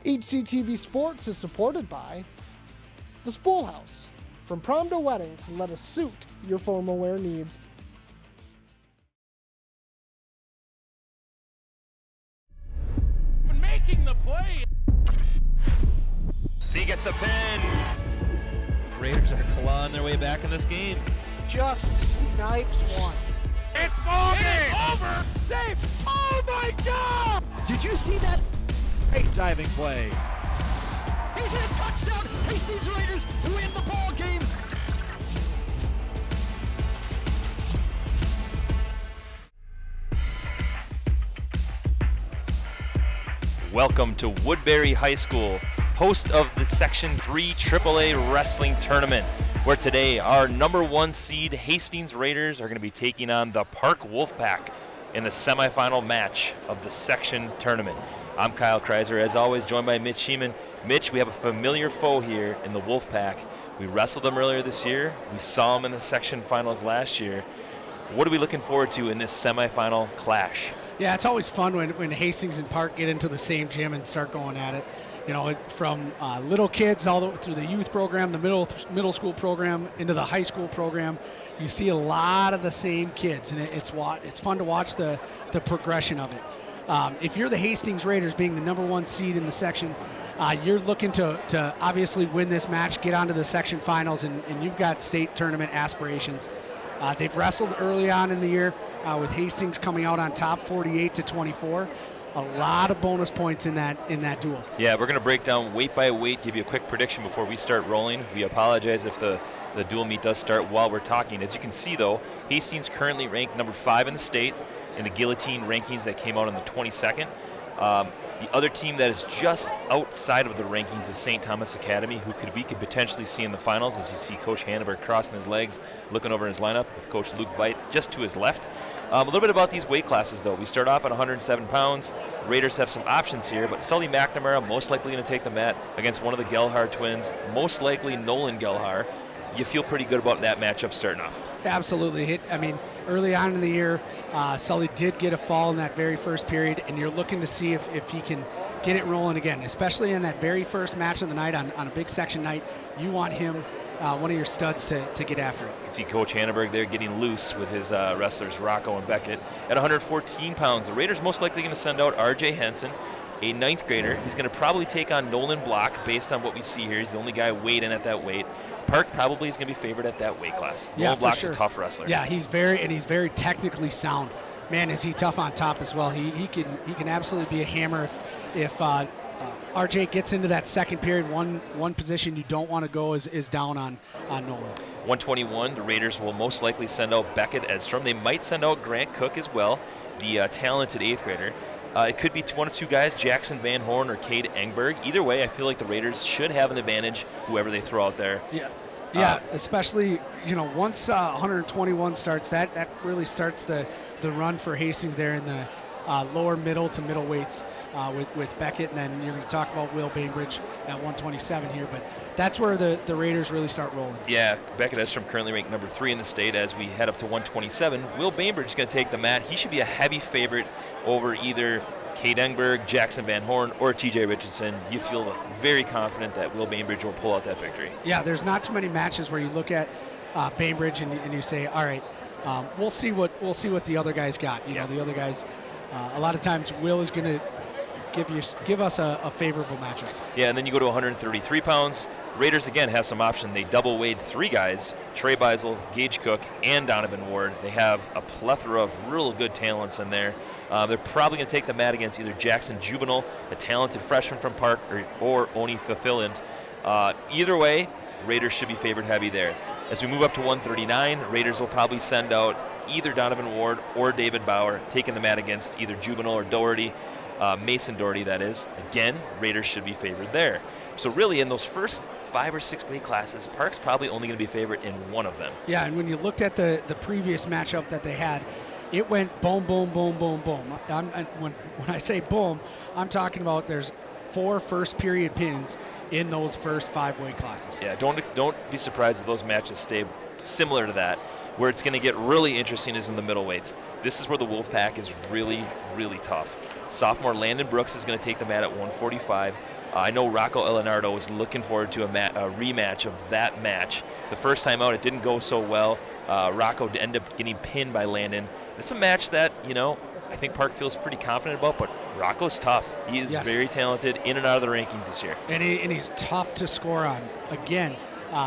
HCTV Sports is supported by the Spool House. From prom to weddings, let us suit your formal wear needs. Making the play. He gets the pin. Raiders are clawing their way back in this game. Just snipes one. It's ball game. Over. Save. Oh my God! Did you see that? Great diving play. He's hit a touchdown. Hastings Raiders win the ball game. Welcome to Woodbury High School, host of the Section 3 AAA Wrestling Tournament, where today our number 1 seed Hastings Raiders are going to be taking on the Park Wolfpack in the semifinal match of the Section Tournament. I'm Kyle Kreiser, as always, joined by Mitch Sheeman. Mitch, we have a familiar foe here in the Wolfpack. We wrestled them earlier this year. We saw them in the Section Finals last year. What are we looking forward to in this semifinal clash? Yeah, it's always fun when Hastings and Park get into the same gym and start going at it. You know, from little kids all the way through the youth program, the middle school program, into the high school program. You see a lot of the same kids, and it's fun to watch the progression of it. If you're the Hastings Raiders, being the number 1 seed in the section, you're looking to obviously win this match, get onto the section finals, and you've got state tournament aspirations. They've wrestled early on in the year with Hastings coming out on top 48-24. A lot of bonus points in that duel. Yeah, we're going to break down weight by weight, give you a quick prediction before we start rolling. We apologize if the dual meet does start while we're talking. As you can see, though, Hastings currently ranked number 5 in the state in the Guillotine rankings that came out on the 22nd. The other team that is just outside of the rankings is St. Thomas Academy, who we could potentially see in the finals, as you see Coach Hanover crossing his legs, looking over his lineup with Coach Luke Veit just to his left. A little bit about these weight classes, though. We start off at 107 pounds. Raiders have some options here, but Sully McNamara most likely going to take the mat against one of the Gelhar twins, most likely Nolan Gelhar. You feel pretty good about that matchup starting off. Absolutely. Early on in the year, Sully did get a fall in that very first period, and you're looking to see if he can get it rolling again, especially in that very first match of the night on a big section night. You want him, one of your studs, to get after it. You can see Coach Hanneberg there getting loose with his wrestlers, Rocco and Beckett. At 114 pounds, the Raiders most likely going to send out R.J. Henson, a 9th grader. He's going to probably take on Nolan Block based on what we see here. He's the only guy weighed in at that weight. Park probably is going to be favored at that weight class. Nolan Block's a tough wrestler. Yeah, he's very technically sound. Man, is he tough on top as well. He can absolutely be a hammer if RJ gets into that second period. One position you don't want to go is down on Nolan. 121, the Raiders will most likely send out Beckett Edstrom. They might send out Grant Cook as well, the talented 8th grader. It could be one of 2 guys, Jackson Van Horn or Cade Engberg. Either way, I feel like the Raiders should have an advantage, whoever they throw out there. Yeah, especially, once 121 starts, that really starts the run for Hastings there in the lower middle to middle weights with Beckett, and then you're going to talk about Will Bainbridge at 127 here, but that's where the Raiders really start rolling. Yeah, Beckett Edstrom currently ranked number 3 in the state as we head up to 127. Will Bainbridge is going to take the mat. He should be a heavy favorite over either Cade Engberg, Jackson Van Horn, or TJ Richardson. You feel very confident that Will Bainbridge will pull out that victory. Yeah, there's not too many matches where you look at Bainbridge and you say, all right, we'll see what the other guys got. You know, the other guys. A lot of times, Will is going to give us a favorable matchup. Yeah, and then you go to 133 pounds. Raiders, again, have some option. They double weighed 3 guys, Trey Beisel, Gage Cook, and Donovan Ward. They have a plethora of real good talents in there. They're probably going to take the mat against either Jackson Juvenile, a talented freshman from Park, or Oni Fulfillant. Either way, Raiders should be favored heavy there. As we move up to 139, Raiders will probably send out either Donovan Ward or David Bauer, taking the mat against either Juvenile or Doherty, Mason Doherty, that is. Again, Raiders should be favored there. So really, in those first 5 or 6 weight classes, Park's probably only going to be favored in one of them. Yeah, and when you looked at the previous matchup that they had, it went boom, boom, boom, boom, boom. When I say boom, I'm talking about there's 4 first period pins in those first 5 weight classes. Yeah, don't be surprised if those matches stay similar to that. Where it's going to get really interesting is in the middle weights. This is where the Wolfpack is really, really tough. Sophomore Landon Brooks is going to take the mat at 145. I know Rocco Elenardo was looking forward to a rematch of that match. The first time out, it didn't go so well. Rocco ended up getting pinned by Landon. It's a match that, I think Park feels pretty confident about, but Rocco's tough. He is very talented, in and out of the rankings this year. And he's tough to score on. Again,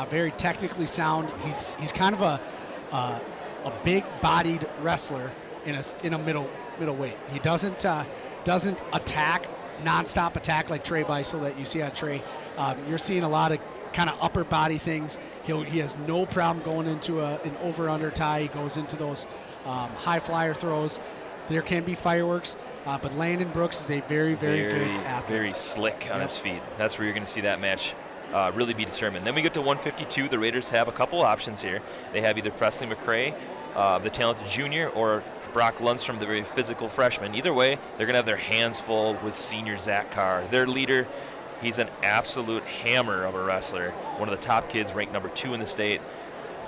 very technically sound. He's kind of a big-bodied wrestler in a middleweight. He doesn't attack, nonstop attack like Trey Beisel that you see on Trey. You're seeing a lot of kind of upper body things. He has no problem going into an over-under tie. He goes into those high flyer throws. There can be fireworks, but Landon Brooks is a very, very good athlete. Very slick on his feet. That's where you're going to see that match really be determined. Then we get to 152. The Raiders have a couple options here. They have either Presley McCray, the talented junior, or Brock Lundstrom, the very physical freshman. Either way, they're going to have their hands full with senior Zach Carr. Their leader, he's an absolute hammer of a wrestler. One of the top kids, ranked number 2 in the state.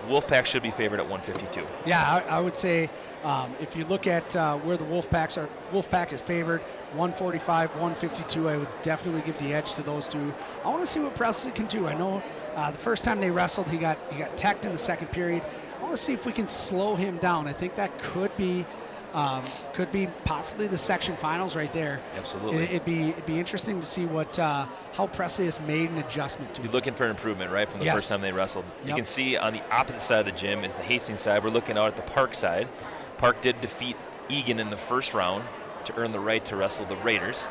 Wolfpack should be favored at 152. Yeah, I would say if you look at where the Wolfpack is favored, 145, 152, I would definitely give the edge to those two. I want to see what Presley can do. I know the first time they wrestled, he got teched in the second period. I want to see if we can slow him down. I think that could be possibly the section finals right there. Absolutely. It'd be interesting to see what how Presley has made an adjustment to. You're looking for an improvement, right, from the first time they wrestled. You can see on the opposite side of the gym is the Hastings side. We're looking out at the Park side. Park did defeat Egan in the first round to earn the right to wrestle the Raiders.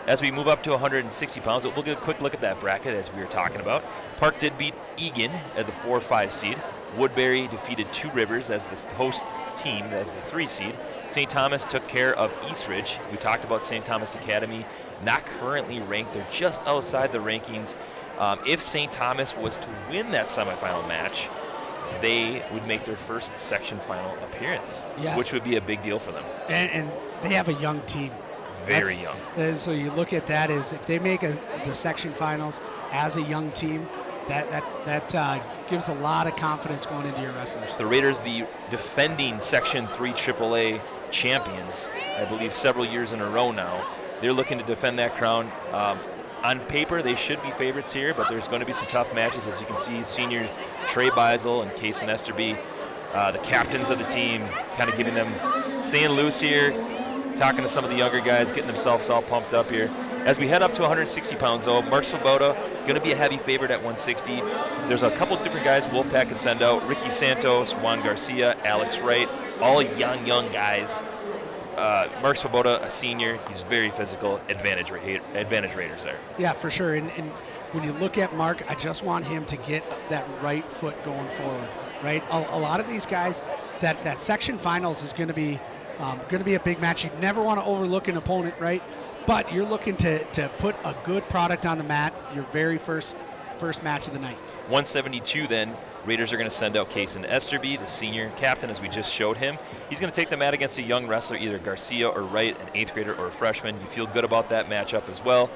As we move up to 160 pounds, we'll get a quick look at that bracket as we were talking about. Park did beat Egan at the 4-5 seed. Woodbury defeated Two Rivers as the host team as the 3 seed. St. Thomas took care of Eastridge. We talked about St. Thomas Academy, not currently ranked. They're just outside the rankings. If St. Thomas was to win that semifinal match, they would make their first section final appearance, which would be a big deal for them. And they have a young team. Very young. So you look at that as if they make the section finals as a young team, that gives a lot of confidence going into your wrestlers. The Raiders, the defending Section 3 AAA champions, I believe several years in a row now. They're looking to defend that crown. On paper, they should be favorites here, but there's going to be some tough matches. As you can see, senior Trey Beisel and Kason Esterby, the captains of the team, kind of giving them, staying loose here, talking to some of the younger guys, getting themselves all pumped up here. As we head up to 160 pounds, though, Mark Svoboda going to be a heavy favorite at 160. There's a couple different guys Wolfpack can send out. Ricky Santos, Juan Garcia, Alex Wright, all young guys. Mark Svoboda, a senior, he's very physical. Advantage Raiders there. Yeah, for sure. And when you look at Mark, I just want him to get that right foot going forward, right? A lot of these guys, that section finals is going to be a big match. You never want to overlook an opponent, right? But you're looking to put a good product on the mat, your very first match of the night. 172 then, Raiders are going to send out Kason Esterby, the senior captain, as we just showed him. He's going to take the mat against a young wrestler, either Garcia or Wright, an 8th grader or a freshman. You feel good about that matchup as well.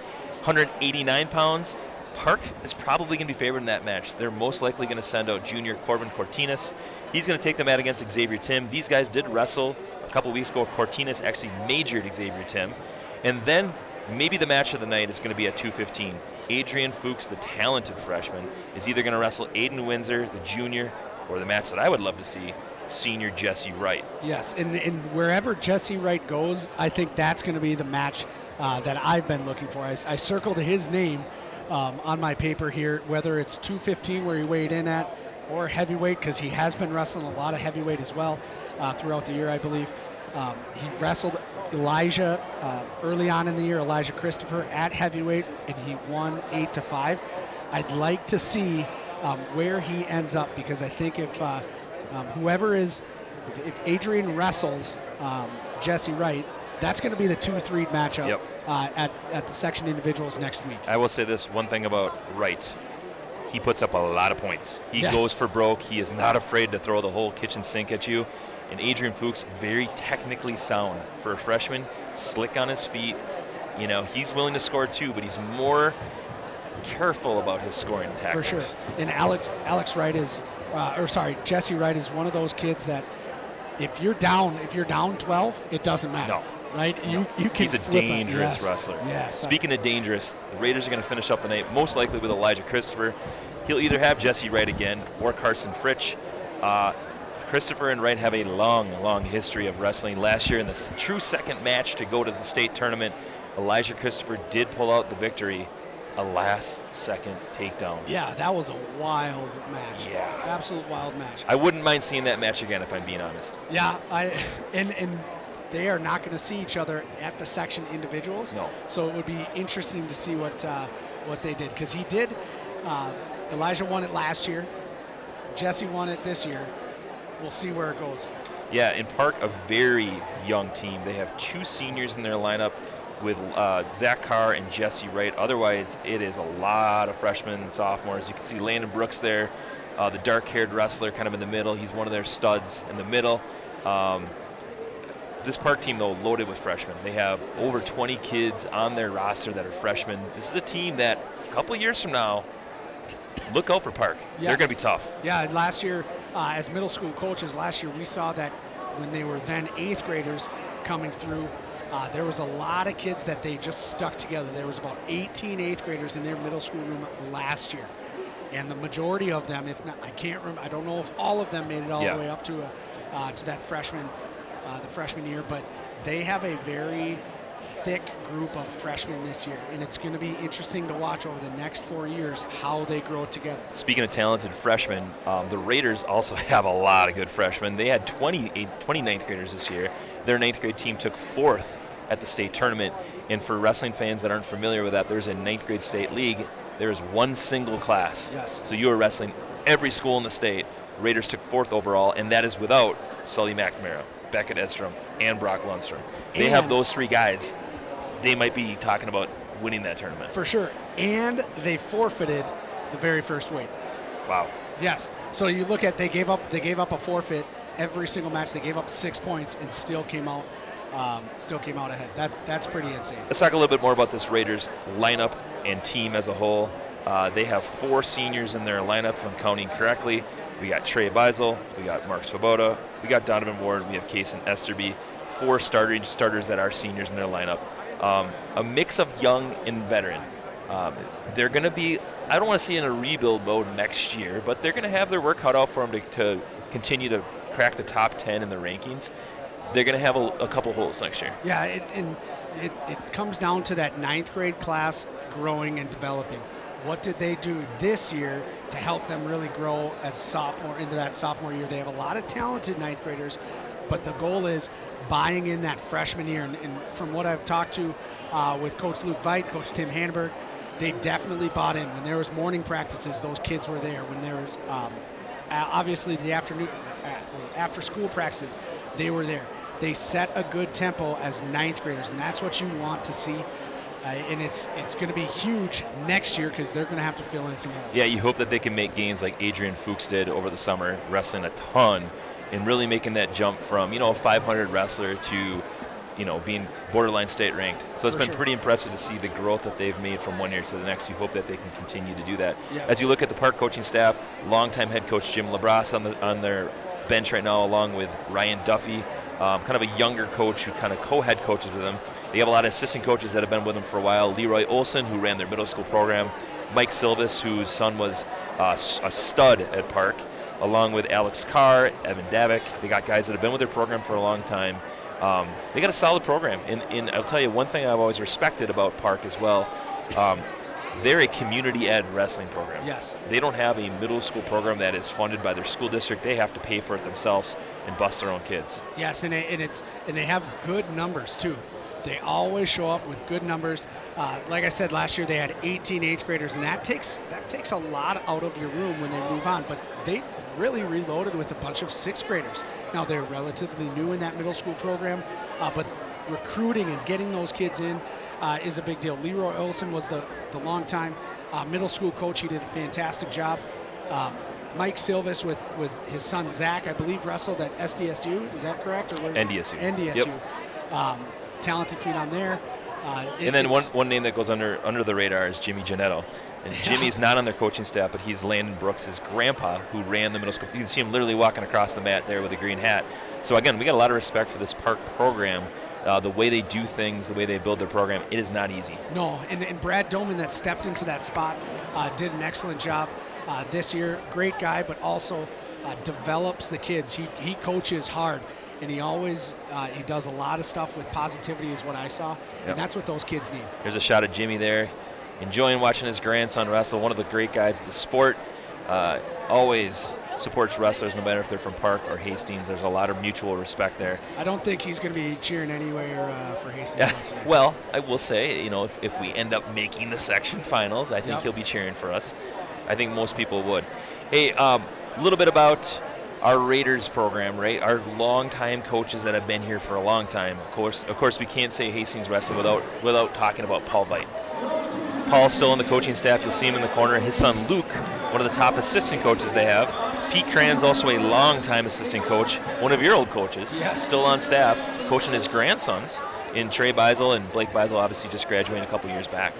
189 pounds, Park is probably going to be favored in that match. They're most likely going to send out junior Corbin Cortinas. He's going to take the mat against Xavier Tim. These guys did wrestle a couple weeks ago. Cortinas actually majored Xavier Tim. And then maybe the match of the night is going to be at 215. Adrian Fuchs, the talented freshman, is either going to wrestle Aiden Windsor, the junior, or the match that I would love to see, senior Jesse Wright. Yes, and wherever Jesse Wright goes, I think that's going to be the match that I've been looking for. I circled his name on my paper here, whether it's 215 where he weighed in at, or heavyweight, because he has been wrestling a lot of heavyweight as well throughout the year, I believe. He wrestled Elijah early on in the year, Elijah Christopher, at heavyweight, and he won 8-5. I'd like to see where he ends up, because I think if Adrian wrestles Jesse Wright, that's going to be the 2-3 matchup at the section individuals next week. I will say this one thing about Wright. He puts up a lot of points. He goes for broke. He is not afraid to throw the whole kitchen sink at you. And Adrian Fuchs, very technically sound for a freshman, slick on his feet. You know, he's willing to score too, but he's more careful about his scoring tactics. For sure. And Jesse Wright is one of those kids that if you're down 12, it doesn't matter. No. right? You can He's a flip dangerous Yes. wrestler. Yes. Speaking of dangerous, the Raiders are going to finish up the night most likely with Elijah Christopher. He'll either have Jesse Wright again or Carson Fritsch. Christopher and Wright have a long history of wrestling. Last year in the true second match to go to the state tournament, Elijah Christopher did pull out the victory, a last-second takedown. Yeah, that was a wild match. Yeah. Absolute wild match. I wouldn't mind seeing that match again if I'm being honest. Yeah, and they are not going to see each other at the section individuals. No. So it would be interesting to see what they did, because he did. Elijah won it last year. Jesse won it this year. We'll see where it goes. Yeah, in Park, a very young team. They have 2 seniors in their lineup with Zach Carr and Jesse Wright. Otherwise, it is a lot of freshmen and sophomores. You can see Landon Brooks there, the dark-haired wrestler kind of in the middle. He's one of their studs in the middle. This Park team, though, loaded with freshmen. They have over 20 kids on their roster that are freshmen. This is a team that a couple of years from now, look out for Park. Yes. They're going to be tough. Yeah, last year, as middle school coaches, we saw that when they were then 8th graders coming through, there was a lot of kids that they just stuck together. There was about 18 8th graders in their middle school room last year. And the majority of them, if not, I can't remember, I don't know if all of them made it all the way up to that freshman, the freshman year, but they have a very thick group of freshmen this year, and it's going to be interesting to watch over the next 4 years how they grow together. Speaking of talented freshmen, the Raiders also have a lot of good freshmen. They had 20 9th graders this year. Their 9th grade team took 4th at the state tournament, and for wrestling fans that aren't familiar with that, there's a 9th grade state league. There's one single class. Yes. So you are wrestling every school in the state. Raiders took 4th overall, and that is without Sully McNamara, Beckett Edstrom, and Brock Lundstrom. They have those 3 guys. They might be talking about winning that tournament. For sure. And they forfeited the very first weight. Wow. Yes. So you look at they gave up a forfeit every single match. They gave up 6 points and still came out ahead. That's pretty insane. Let's talk a little bit more about this Raiders lineup and team as a whole. They have 4 seniors in their lineup, if I'm counting correctly. We got Trey Beisel, we got Mark Svoboda, we got Donovan Ward, we have Kason Esterby. 4 starters that are seniors in their lineup. A mix of young and veteran. They're going to be, I don't want to say in a rebuild mode next year, but they're going to have their work cut out for them to continue to crack the top 10 in the rankings. They're going to have a couple holes next year. Yeah, it comes down to that 9th grade class growing and developing. What did they do this year to help them really grow as sophomore into that sophomore year? They have a lot of talented 9th graders, but the goal is buying in that freshman year. And from what I've talked to with Coach Luke Veit, Coach Tim Hanberg, they definitely bought in. When there was morning practices, those kids were there. When there was obviously the after school practices, they were there. They set a good tempo as 9th graders, and that's what you want to see. And it's going to be huge next year because they're going to have to fill in some holes. Yeah, you hope that they can make gains like Adrian Fuchs did over the summer, wrestling a ton, and really making that jump from, a 500 wrestler to, being borderline state ranked. So it's been pretty impressive to see the growth that they've made from one year to the next. You hope that they can continue to do that. Yeah. As you look at the Park coaching staff, longtime head coach Jim LaBrasse on their bench right now, along with Ryan Duffy, kind of a younger coach who kind of co-head coaches with them. They have a lot of assistant coaches that have been with them for a while. Leroy Olson, who ran their middle school program. Mike Silvis, whose son was a stud at Park, along with Alex Carr, Evan Davik. They got guys that have been with their program for a long time. They got a solid program. And I'll tell you, one thing I've always respected about Park as well, they're a community ed wrestling program. Yes. They don't have a middle school program that is funded by their school district. They have to pay for it themselves and bust their own kids. Yes, and they have good numbers too. They always show up with good numbers. Like I said, last year they had 18 8th graders, and that takes a lot out of your room when they move on. But they really reloaded with a bunch of 6th graders. Now they're relatively new in that middle school program, but recruiting and getting those kids in is a big deal. Leroy Olson was the longtime middle school coach. He did a fantastic job. Mike Silvis with his son Zach, I believe, wrestled at SDSU. Is that correct? Or NDSU. NDSU. Yep. Talented feet on there. And then one name that goes under the radar is Jimmy Janetto. And Jimmy's not on their coaching staff, but he's Landon Brooks' grandpa, who ran the middle school. You can see him literally walking across the mat there with a green hat. So again, we got a lot of respect for this Park program. the way they do things, the way they build their program, it is not easy. No, and Brad Doman that stepped into that spot did an excellent job this year. Great guy, but also develops the kids. He coaches hard, and he always he does a lot of stuff with positivity is what I saw, and that's what those kids need. There's a shot of Jimmy there, enjoying watching his grandson wrestle, one of the great guys of the sport. Always supports wrestlers no matter if they're from Park or Hastings. There's a lot of mutual respect there. I don't think he's going to be cheering anywhere for Hastings today. Well, I will say, you know, if we end up making the section finals, I think he'll be cheering for us. I think most people would. Hey, a little bit about our Raiders program, right? Our longtime coaches that have been here for a long time. Of course, we can't say Hastings Wrestling without talking about Paul Veit. Paul's still on the coaching staff. You'll see him in the corner. His son Luke, one of the top assistant coaches they have. Pete Cran's also a longtime assistant coach, one of your old coaches, still on staff, coaching his grandsons in Trey Beisel, and Blake Beisel obviously just graduated a couple years back.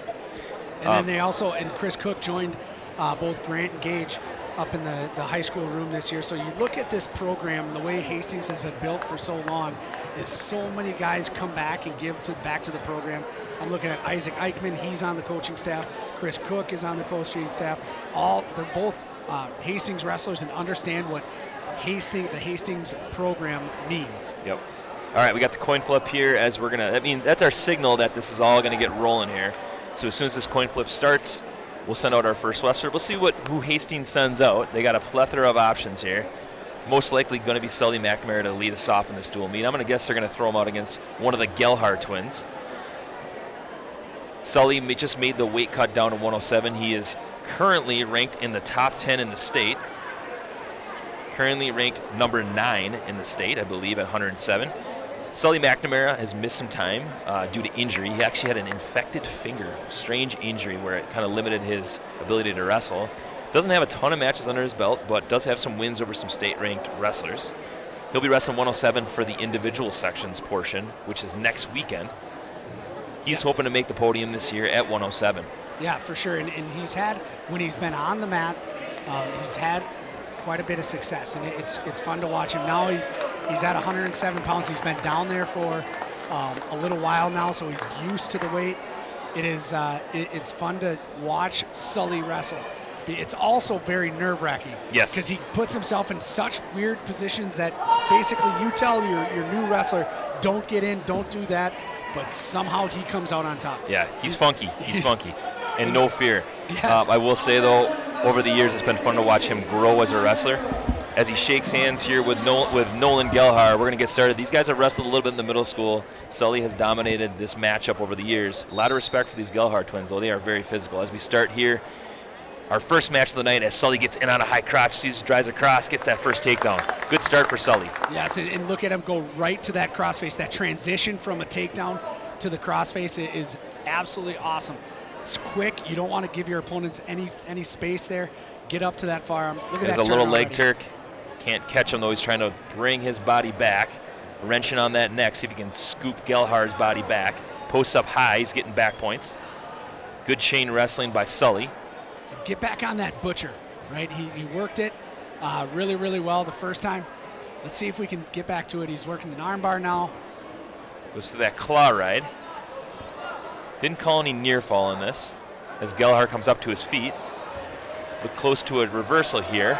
And then they also, and Chris Cook joined both Grant and Gage up in the high school room this year. So you look at this program, the way Hastings has been built for so long, is so many guys come back and give back to the program. I'm looking at Isaac Eichmann, he's on the coaching staff. Chris Cook is on the coaching staff. They're both Hastings wrestlers and understand what the Hastings program means. Yep. All right, we got the coin flip here as we're gonna. I mean, that's our signal that this is all gonna get rolling here. So as soon as this coin flip starts, we'll send out our first wrestler. We'll see who Hastings sends out. They got a plethora of options here. Most likely going to be Sully McNamara to lead us off in this dual meet. I'm going to guess they're going to throw him out against one of the Gelhar twins. Sully just made the weight cut down to 107. He is currently ranked in the top 10 in the state. Currently ranked number 9 in the state, I believe, at 107. Sully McNamara has missed some time due to injury. He actually had an infected finger, strange injury where it kind of limited his ability to wrestle. Doesn't have a ton of matches under his belt, but does have some wins over some state-ranked wrestlers. He'll be wrestling 107 for the individual sections portion, which is next weekend. He's hoping to make the podium this year at 107. Yeah, for sure. And he's had, when he's been on the mat, he's had quite a bit of success, and it's fun to watch him. Now he's at 107 pounds. He's been down there for a little while now, so he's used to the weight. It's fun to watch Sully wrestle. It's also very nerve-wracking. Yes. Because he puts himself in such weird positions that basically you tell your new wrestler, don't get in, don't do that, but somehow he comes out on top. Yeah, he's funky. He's funky. And no fear. Yes. I will say, though, over the years, it's been fun to watch him grow as a wrestler. As he shakes hands here with Nolan Gelhar, we're going to get started. These guys have wrestled a little bit in the middle school. Sully has dominated this matchup over the years. A lot of respect for these Gelhar twins, though. They are very physical. As we start here, our first match of the night, as Sully gets in on a high crotch, sees, drives across, gets that first takedown. Good start for Sully. Yes, and look at him go right to that crossface. That transition from a takedown to the crossface is absolutely awesome. It's quick. You don't want to give your opponents any space there. Get up to that firearm. Look at that. There's a little leg Turk. Can't catch him, though. He's trying to bring his body back. Wrenching on that neck. See if he can scoop Gelhar's body back. Posts up high. He's getting back points. Good chain wrestling by Sully. Get back on that butcher, right? He worked it really, really well the first time. Let's see if we can get back to it. He's working an armbar now. Goes to that claw ride. Didn't call any near fall in this as Gelhar comes up to his feet. Look close to a reversal here.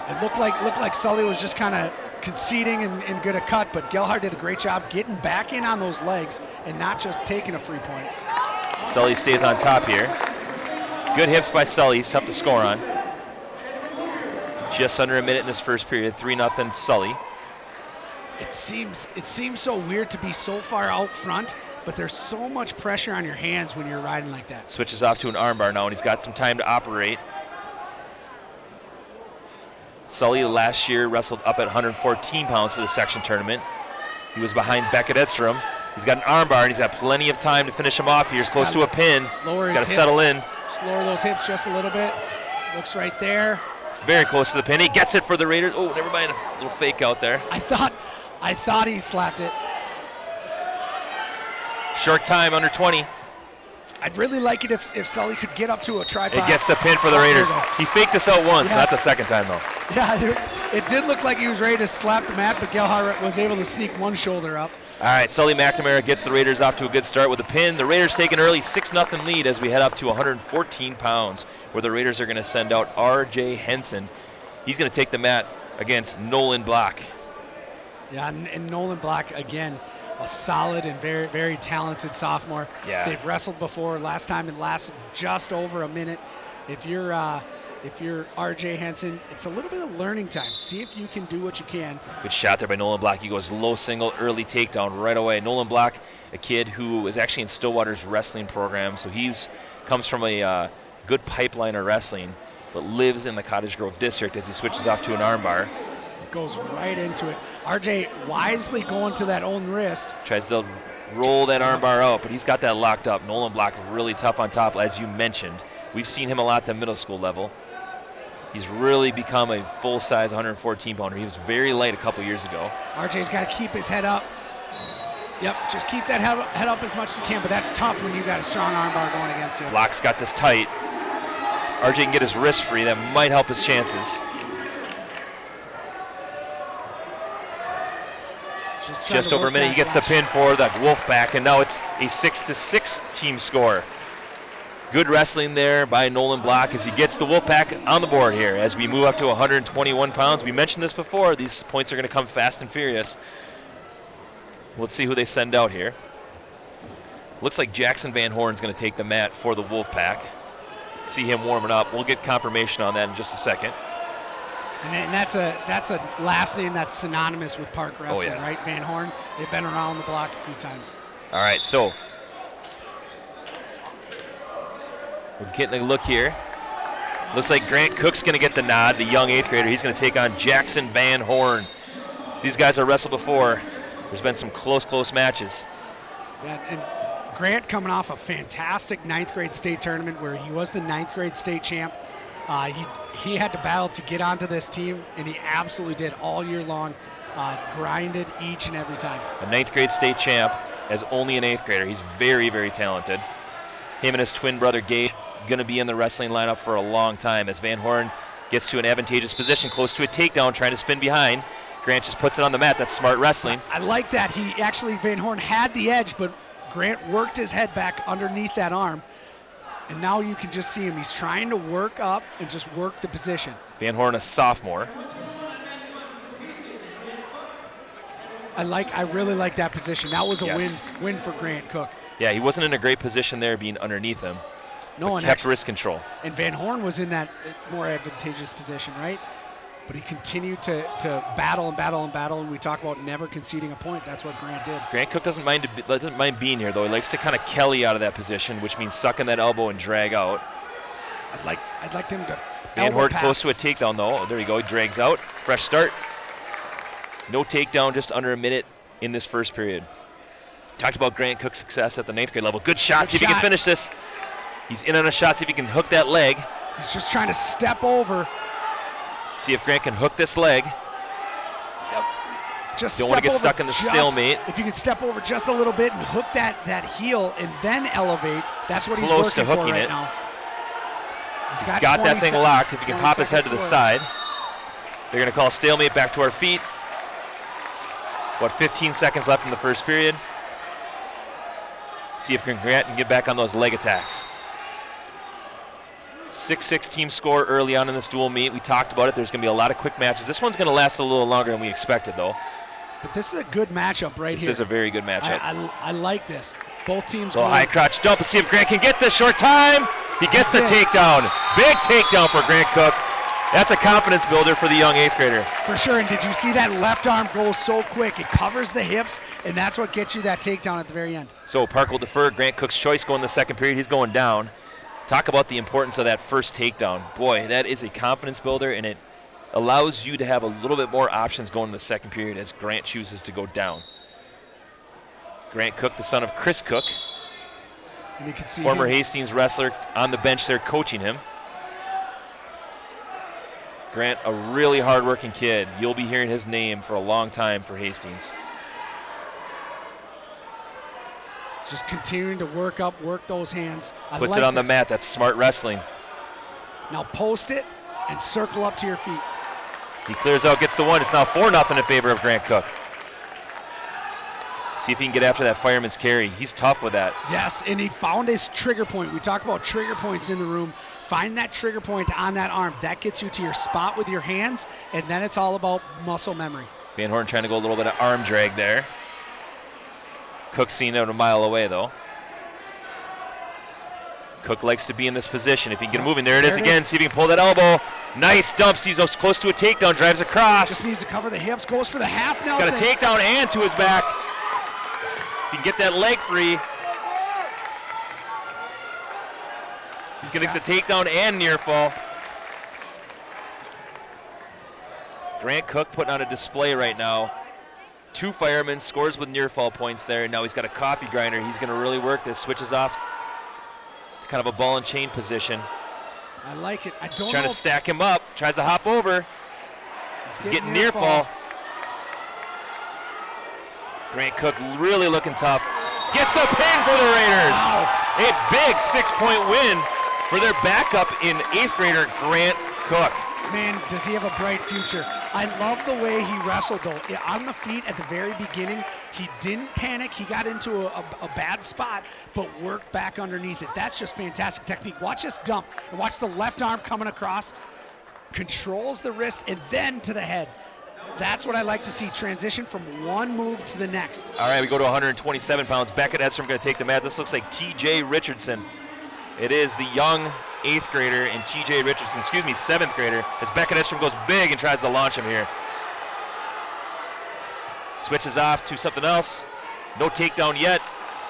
It looked like Sully was just kind of conceding and good a cut, but Gelhar did a great job getting back in on those legs and not just taking a free point. Sully stays on top here. Good hips by Sully. He's tough to score on. Just under a minute in this first period. 3-0 Sully. It seems so weird to be so far out front, but there's so much pressure on your hands when you're riding like that. Switches off to an armbar now, and he's got some time to operate. Sully last year wrestled up at 114 pounds for the section tournament. He was behind Beckett Edstrom. He's got an armbar, and he's got plenty of time to finish him off here. Close to a pin. He's got to settle in. Just lower those hips just a little bit. Looks right there. Very close to the pin. He gets it for the Raiders. Oh, never mind. A little fake out there. I thought he slapped it. Short time, under 20. I'd really like it if Sully could get up to a tripod. It gets the pin for the Raiders. He faked us out once, not the second time, though. Yeah, it did look like he was ready to slap the mat, but Gelhar was able to sneak one shoulder up. All right, Sully McNamara gets the Raiders off to a good start with a pin. The Raiders take an early 6-0 lead as we head up to 114 pounds, where the Raiders are going to send out R.J. Henson. He's going to take the mat against Nolan Block. Yeah, and Nolan Block, again, a solid and very, very talented sophomore. Yeah. They've wrestled before. Last time it lasted just over a minute. If you're R.J. Henson, it's a little bit of learning time. See if you can do what you can. Good shot there by Nolan Block. He goes low single, early takedown right away. Nolan Block, a kid who is actually in Stillwater's wrestling program, so comes from a good pipeline of wrestling, but lives in the Cottage Grove district as he switches off to an armbar. Goes right into it. RJ wisely going to that own wrist. Tries to roll that armbar out, but he's got that locked up. Nolan Block really tough on top, as you mentioned. We've seen him a lot at the middle school level. He's really become a full-size 114-pounder. He was very light a couple years ago. RJ's got to keep his head up. Yep, just keep that head up as much as you can, but that's tough when you've got a strong armbar going against you. Block's got this tight. RJ can get his wrist free. That might help his chances. Just over a minute, he gets the pin for the Wolfpack, and now it's a 6-6 team score. Good wrestling there by Nolan Block as he gets the Wolfpack on the board here as we move up to 121 pounds. We mentioned this before. These points are going to come fast and furious. Let's see who they send out here. Looks like Jackson Van Horn's going to take the mat for the Wolfpack. See him warming up. We'll get confirmation on that in just a second. And that's a last name that's synonymous with Park Wrestling, right? Van Horn. They've been around the block a few times. All right, so we're getting a look here. Looks like Grant Cook's going to get the nod, the young 8th grader. He's going to take on Jackson Van Horn. These guys have wrestled before. There's been some close matches. Yeah, and Grant coming off a fantastic 9th grade state tournament where he was the 9th grade state champ. He had to battle to get onto this team, and he absolutely did all year long. Grinded each and every time. A 9th grade state champ as only an 8th grader. He's very, very talented. Him and his twin brother Gabe going to be in the wrestling lineup for a long time as Van Horn gets to an advantageous position close to a takedown, trying to spin behind. Grant just puts it on the mat. That's smart wrestling. I like that. Van Horn had the edge, but Grant worked his head back underneath that arm. And now you can just see him. He's trying to work up and just work the position. Van Horn, a sophomore. I really like that position. That was a win for Grant Cook. Yeah, he wasn't in a great position there being underneath him. No, and kept wrist control. And Van Horn was in that more advantageous position, right? But he continued to battle, and we talk about never conceding a point. That's what Grant did. Grant Cook doesn't mind being here, though. He likes to kind of Kelly out of that position, which means sucking that elbow and drag out. I'd like him to Van Horn close to a takedown, though. There you go. He drags out. Fresh start. No takedown, just under a minute in this first period. Talked about Grant Cook's success at the 9th grade level. Good shot. See if he can finish this. He's in on a shot. See if he can hook that leg. He's just trying to step over. See if Grant can hook this leg. Yep. Just don't want to get stuck in the stalemate. If you can step over just a little bit and hook that heel and then elevate, that's what he's close working to hooking for right it. now. He's got that thing locked. If he can pop his head to the side. They're going to call stalemate. Back to our feet. 15 seconds left in the first period. See if Grant can get back on those leg attacks. 6-6 team score early on in this dual meet. We talked about it. There's going to be a lot of quick matches. This one's going to last a little longer than we expected, though. But this is a good matchup right here. This is a very good matchup. I like this. Both teams go high crotch jump and see if Grant can get this short time. He gets the takedown. Big takedown for Grant Cook. That's a confidence builder for the young 8th grader. For sure, and did you see that left arm go so quick? It covers the hips, and that's what gets you that takedown at the very end. So Park will defer. Grant Cook's choice going in the second period. He's going down. Talk about the importance of that first takedown. Boy, that is a confidence builder, and it allows you to have a little bit more options going in the second period as Grant chooses to go down. Grant Cook, the son of Chris Cook, and you can see former Hastings wrestler on the bench there coaching him. Grant, a really hard-working kid. You'll be hearing his name for a long time for Hastings. Just continuing to work those hands. Puts it on the mat. That's smart wrestling. Now post it and circle up to your feet. He clears out, gets the one. It's now 4-0 in favor of Grant Cook. See if he can get after that fireman's carry. He's tough with that. Yes, and he found his trigger point. We talk about trigger points in the room. Find that trigger point on that arm. That gets you to your spot with your hands, and then it's all about muscle memory. Van Horn trying to go a little bit of arm drag there. Cook seeing it a mile away, though. Cook likes to be in this position. If he can get moving, there it is again. See if he can pull that elbow. Nice dumps. He's close to a takedown. Drives across. Just needs to cover the hips. Goes for the half now. Got a takedown and to his back. If he can get that leg free. He's going to get the takedown and near fall. Grant Cook putting on a display right now. 2 firemen, scores with near fall points there. Now he's got a coffee grinder. He's going to really work this. Switches off kind of a ball and chain position. I like it. I don't He's trying to stack him up. Tries to hop over. He's getting near fall. Grant Cook really looking tough. Gets the pin for the Raiders. Wow. A big 6-point win for their backup in 8th grader Grant Cook. Man, does he have a bright future. I love the way he wrestled, though. On the feet at the very beginning, he didn't panic. He got into a bad spot, but worked back underneath it. That's just fantastic technique. Watch this dump, and watch the left arm coming across. Controls the wrist, and then to the head. That's what I like to see, transition from one move to the next. All right, we go to 127 pounds. Beckett Edstrom going to take the mat. This looks like T.J. Richardson. It is the young 8th grader and T.J. Richardson, 7th grader, as Beckett Edstrom goes big and tries to launch him here. Switches off to something else. No takedown yet.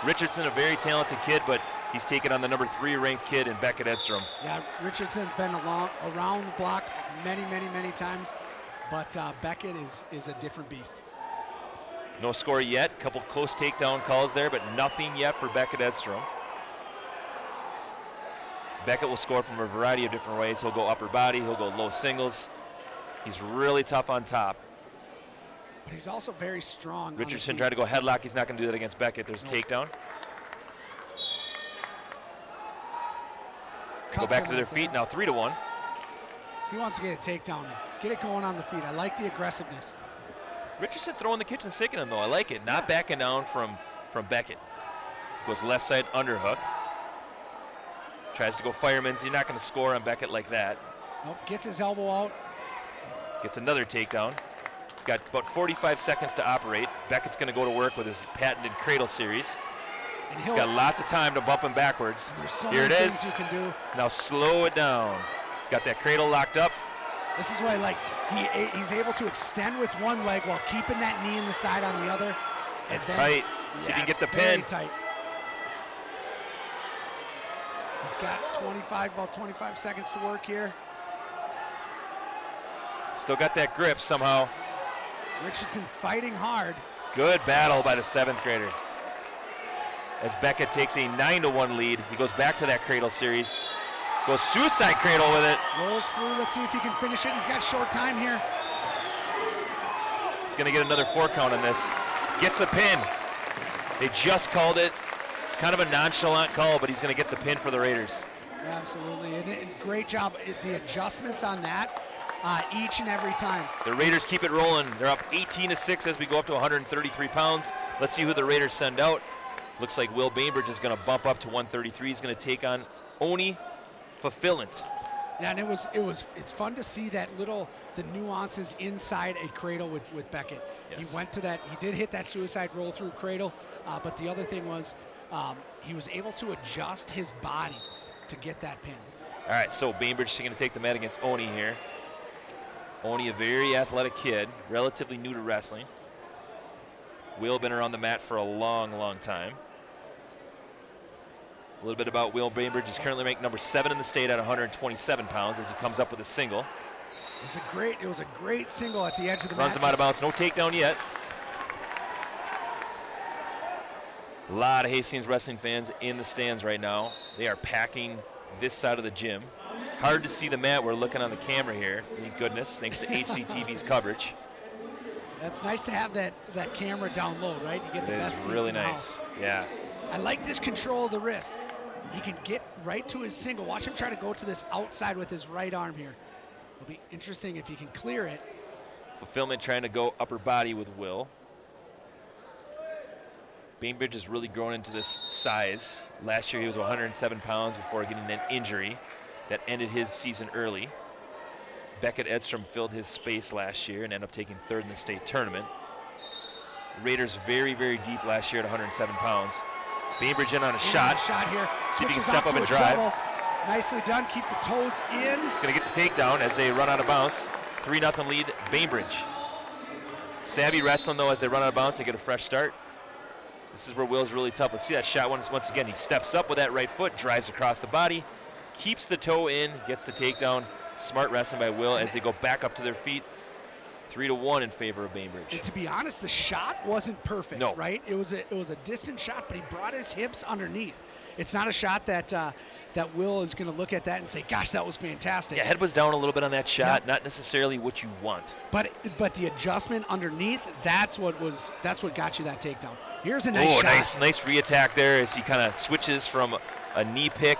Richardson, a very talented kid, but he's taken on the number 3 ranked kid in Beckett Edstrom. Yeah, Richardson's been around the block many times, but Beckett is a different beast. No score yet. Couple close takedown calls there, but nothing yet for Beckett Edstrom. Beckett will score from a variety of different ways. He'll go upper body, he'll go low singles. He's really tough on top. But he's also very strong. Richardson tried to go headlock. He's not going to do that against Beckett. There's a takedown. Go back to their feet. Now 3-1. He wants to get a takedown. Get it going on the feet. I like the aggressiveness. Richardson throwing the kitchen sink at him, though. I like it. Not backing down from Beckett. Goes left side underhook. Tries to go fireman's. You're not going to score on Beckett like that. Nope, gets his elbow out. Gets another takedown. He's got about 45 seconds to operate. Beckett's going to go to work with his patented cradle series. And He's got lots of time to bump him backwards. Here it is. You can do. Now slow it down. He's got that cradle locked up. This is why, like, he's able to extend with one leg while keeping that knee in the side on the other. It's tight. See if he can get the pin. Very tight. He's got about 25 seconds to work here. Still got that grip somehow. Richardson fighting hard. Good battle by the 7th grader. As Beckett takes a 9-1 lead, he goes back to that cradle series. Goes suicide cradle with it. Rolls through. Let's see if he can finish it. He's got short time here. He's going to get another 4 count on this. Gets a pin. They just called it. Kind of a nonchalant call, but he's going to get the pin for the Raiders. Absolutely. And great job. The adjustments on that each and every time. The Raiders keep it rolling. They're up 18-6 as we go up to 133 pounds. Let's see who the Raiders send out. Looks like Will Bainbridge is going to bump up to 133. He's going to take on Oni Fulfillant. Yeah, and it's fun to see the nuances inside a cradle with Beckett. Yes. He went to that. He did hit that suicide roll through cradle, but the other thing was he was able to adjust his body to get that pin. All right, so Bainbridge is going to take the mat against Oni here. Oni, a very athletic kid, relatively new to wrestling. Will been around the mat for a long, long time. A little bit about Will Bainbridge. He's currently ranked number 7 in the state at 127 pounds as he comes up with a single. It was a great single at the edge of the mat. Runs him out of bounds. No takedown yet. A lot of Hastings wrestling fans in the stands right now. They are packing this side of the gym. Hard to see the mat. We're looking on the camera here. Thank goodness, thanks to HCTV's coverage. That's nice to have that camera down low, right? You get the best seats It's really in the nice. house. Yeah. I like this control of the wrist. He can get right to his single. Watch him try to go to this outside with his right arm here. It'll be interesting if he can clear it. Fulfillment trying to go upper body with Will. Bainbridge has really grown into this size. Last year he was 107 pounds before getting an injury that ended his season early. Beckett Edstrom filled his space last year and ended up taking third in the state tournament. Raiders very, very deep last year at 107 pounds. Bainbridge in on a shot. Shot here. See if he can Switches step off up to and a drive. double. Nicely done. Keep the toes in. He's going to get the takedown as they run out of bounds. 3-0 lead, Bainbridge. Savvy wrestling, though, as they run out of bounds. They get a fresh start. This is where Will's really tough. Let's see that shot once again. He steps up with that right foot, drives across the body, keeps the toe in, gets the takedown. Smart wrestling by Will as they go back up to their feet. 3-1 in favor of Bainbridge. And to be honest, the shot wasn't perfect, No. right? It was a distant shot, but he brought his hips underneath. It's not a shot that that Will is going to look at that and say, "Gosh, that was fantastic." Yeah, head was down a little bit on that shot. Yep. Not necessarily what you want. But the adjustment underneath, that's what got you that takedown. Here's a nice shot. nice re-attack there as he kind of switches from a knee pick,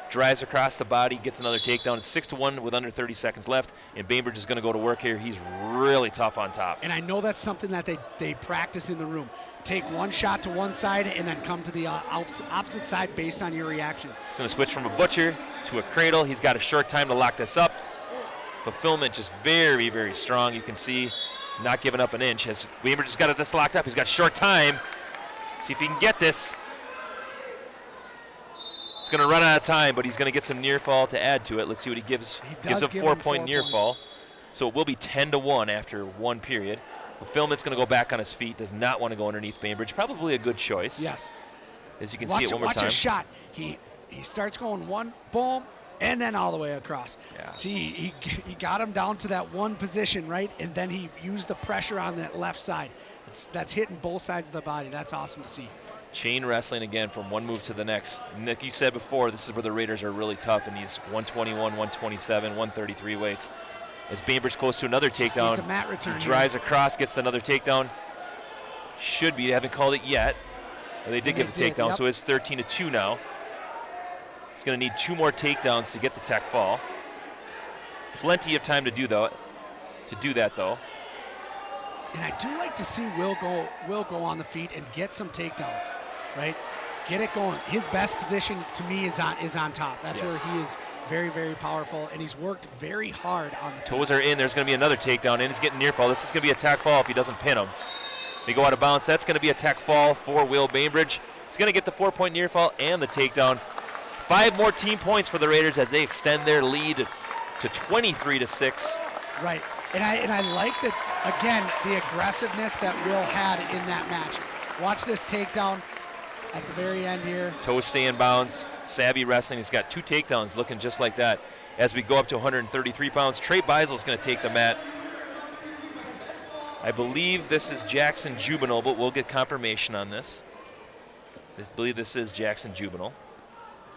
drives across the body, gets another takedown. It's 6-1 with under 30 seconds left, and Bainbridge is going to go to work here. He's really tough on top. And I know that's something that they practice in the room. Take one shot to one side and then come to the opposite side based on your reaction. He's going to switch from a butcher to a cradle. He's got a short time to lock this up. Fulfillment just very, very strong. You can see not giving up an inch. As Bainbridge has got this locked up, he's got short time. See if he can get this. He's going to run out of time, but he's going to get some near fall to add to it. Let's see what he gives. He gives does a give him 4-point near fall. So it will be 10-1 after one period. Fulfillment's going to go back on his feet. Does not want to go underneath Bainbridge. Probably a good choice. Yes. As you can see it one more watch time. Watch a shot. He starts going one, boom, and then all the way across. Yeah. See, he got him down to that one position, right? And then he used the pressure on that left side. That's hitting both sides of the body. That's awesome to see. Chain wrestling again from one move to the next. Nick, you said before, this is where the Raiders are really tough in these 121, 127, 133 weights. As Bainbridge close to another takedown. Needs a mat return he drives across, gets another takedown. Should be, they haven't called it yet. Well, they did give the takedown, so it's 13-2 now. He's going to need 2 more takedowns to get the tech fall. Plenty of time to do that though. And I do like to see Will go on the feet and get some takedowns, right? Get it going. His best position to me is on top. That's where he is very, very powerful, and he's worked very hard on the feet. Toes are in. There's going to be another takedown, and he's getting near fall. This is going to be a tech fall if he doesn't pin him. They go out of bounds. That's going to be a tech fall for Will Bainbridge. He's going to get the 4-point near fall and the takedown. 5 more team points for the Raiders as they extend their lead to 23-6. Right, and I like that, again, the aggressiveness that Will had in that match. Watch this takedown at the very end here. Toes stay in bounds. Savvy wrestling. He's got 2 takedowns looking just like that. As we go up to 133 pounds, Trey Beisel is going to take the mat. I believe this is Jackson Juvenile, but we'll get confirmation on this. I believe this is Jackson Juvenile.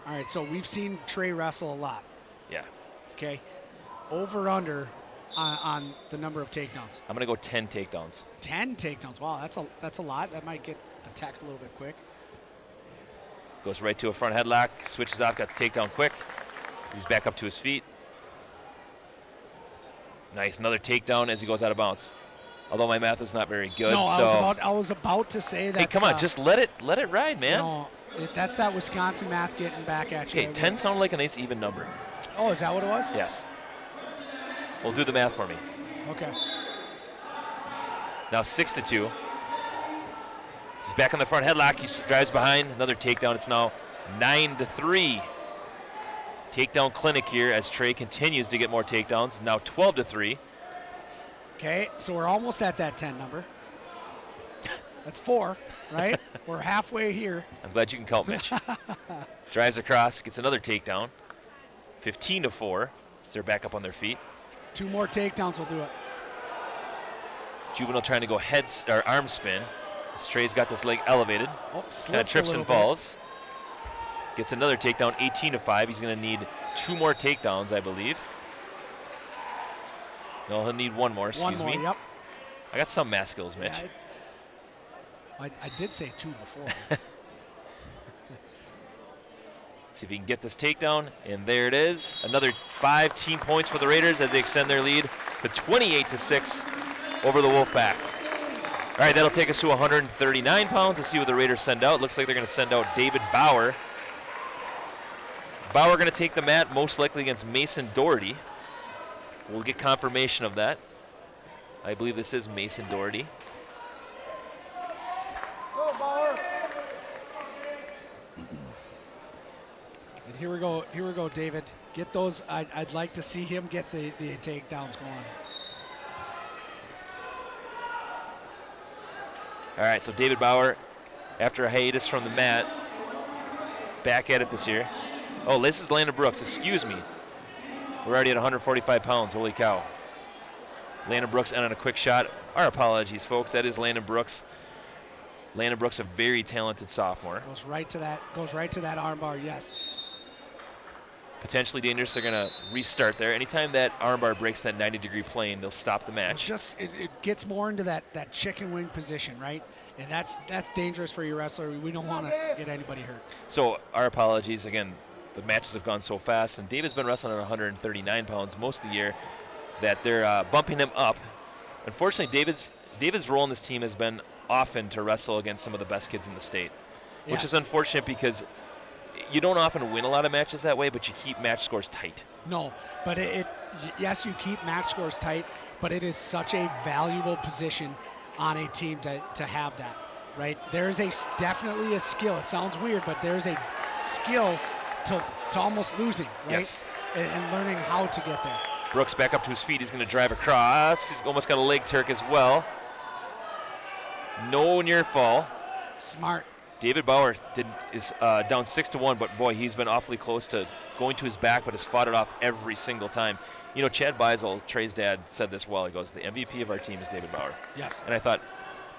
All right, so we've seen Trey wrestle a lot. Yeah. Okay. Over under on the number of takedowns. I'm going to go 10 takedowns. 10 takedowns. Wow, that's a lot. That might get the tech a little bit quick. Goes right to a front headlock, switches off, got the takedown quick. He's back up to his feet. Nice, another takedown as he goes out of bounds. Although my math is not very good. No, so I was about to say that. Hey, come on, just let it ride, man. No, that's that Wisconsin math getting back at you. Okay, 10 sounded like a nice even number. Oh, is that what it was? Yes. Well, do the math for me. Okay. Now 6-2. He's back on the front headlock. He drives behind. Another takedown. It's now 9-3. Takedown clinic here as Trey continues to get more takedowns. Now 12-3. Okay, so we're almost at that 10 number. That's 4, right? We're halfway here. I'm glad you can count, Mitch. Drives across, gets another takedown. 15-4 as they're back up on their feet. 2 more takedowns will do it. Juvenile trying to go arm spin. Trey's got this leg elevated. Oh, slips Kind of trips a and little falls. Gets another takedown, 18-5. He's going to need 2 more takedowns, I believe. No, he'll need 1 more, excuse me. Yep. I got some math skills, Mitch. Yeah, I did say 2 before. See if he can get this takedown, and there it is. Another 5 team points for the Raiders as they extend their lead to 28-6 over the Wolfpack. All right, that'll take us to 139 pounds. Let's see what the Raiders send out. Looks like they're going to send out David Bauer. Bauer going to take the mat, most likely against Mason Doherty. We'll get confirmation of that. I believe this is Mason Doherty. Go, Bauer. And here we go, David. Get those. I'd like to see him get the takedowns going. All right, so David Bauer, after a hiatus from the mat, back at it this year. Oh, this is Landon Brooks. Excuse me. We're already at 145 pounds. Holy cow. Landon Brooks ended on a quick shot. Our apologies, folks. That is Landon Brooks. Landon Brooks, a very talented sophomore. Goes right to that armbar. Yes. Potentially dangerous. They're going to restart there. Anytime that armbar breaks that 90-degree plane, they'll stop the match. It gets more into that chicken wing position, right? And that's dangerous for your wrestler. We don't want to get anybody hurt. So our apologies. Again, the matches have gone so fast, and David's been wrestling at 139 pounds most of the year that they're bumping him up. Unfortunately, David's role in this team has been often to wrestle against some of the best kids in the state, which is unfortunate because you don't often win a lot of matches that way, but you keep match scores tight. No, but yes, you keep match scores tight, but it is such a valuable position on a team to have that, right? There's definitely a skill. It sounds weird, but there's a skill to almost losing, right? Yes. And learning how to get there. Brooks back up to his feet. He's going to drive across. He's almost got a leg turk as well. No near fall. Smart. David Bauer is down 6-1, but boy, he's been awfully close to going to his back, but has fought it off every single time. You know, Chad Beisel, Trey's dad, said this well. He goes, the MVP of our team is David Bauer. Yes. And I thought,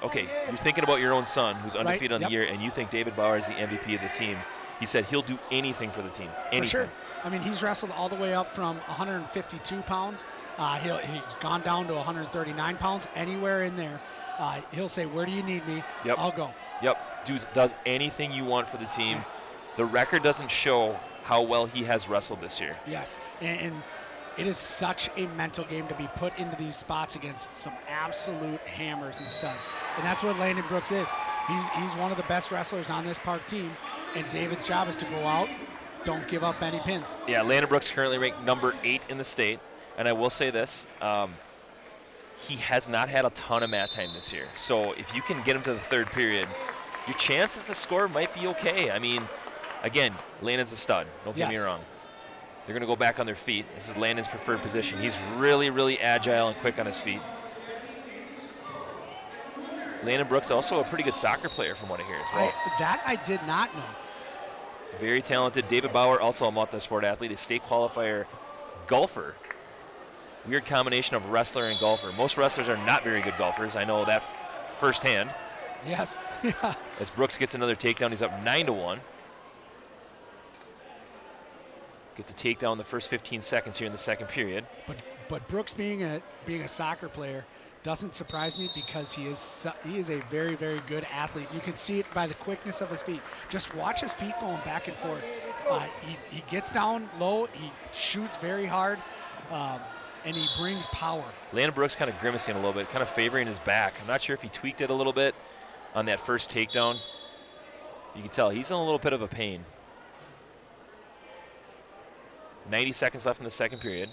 okay, you're thinking about your own son who's undefeated on the year, and you think David Bauer is the MVP of the team. He said he'll do anything for the team. Anything. For sure. I mean, he's wrestled all the way up from 152 pounds. He's gone down to 139 pounds. Anywhere in there, he'll say, where do you need me? Yep. I'll go. Yep. Dude does anything you want for the team. The record doesn't show how well he has wrestled this year. Yes. And it is such a mental game to be put into these spots against some absolute hammers and studs. And that's what Landon Brooks is. He's one of the best wrestlers on this Park team. And David's job is to go out, don't give up any pins. Yeah, Landon Brooks currently ranked number 8 in the state. And I will say this, he has not had a ton of mat time this year. So if you can get him to the third period, your chances to score might be okay. I mean, again, Landon's a stud. Don't get me wrong. They're going to go back on their feet. This is Landon's preferred position. He's really, really agile and quick on his feet. Landon Brooks also a pretty good soccer player from what I hear as well. I did not know. Very talented. David Bauer, also a multi-sport athlete, a state qualifier golfer. Weird combination of wrestler and golfer. Most wrestlers are not very good golfers. I know that firsthand. Yes. As Brooks gets another takedown, he's up 9-1. Gets a takedown in the first 15 seconds here in the second period. But Brooks being a soccer player doesn't surprise me because he is a very, very good athlete. You can see it by the quickness of his feet. Just watch his feet going back and forth. He gets down low, he shoots very hard, and he brings power. Landon Brooks kind of grimacing a little bit, kind of favoring his back. I'm not sure if he tweaked it a little bit on that first takedown. You can tell he's in a little bit of a pain. 90 seconds left in the second period.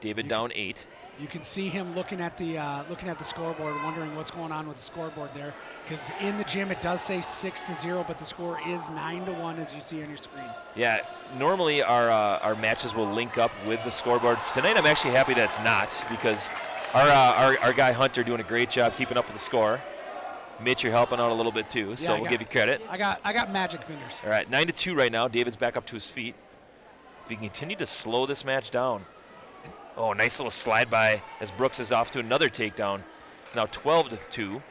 David down 8. You can see him looking at the scoreboard, wondering what's going on with the scoreboard there, because in the gym it does say 6-0, but the score is 9-1 as you see on your screen. Yeah, normally our matches will link up with the scoreboard. Tonight I'm actually happy that it's not, because our guy Hunter doing a great job keeping up with the score. Mitch, you're helping out a little bit too, so we'll give you credit. I got magic fingers. All right, 9-2 right now. David's back up to his feet. If he can continue to slow this match down. Oh, nice little slide by as Brooks is off to another takedown. It's now 12-2.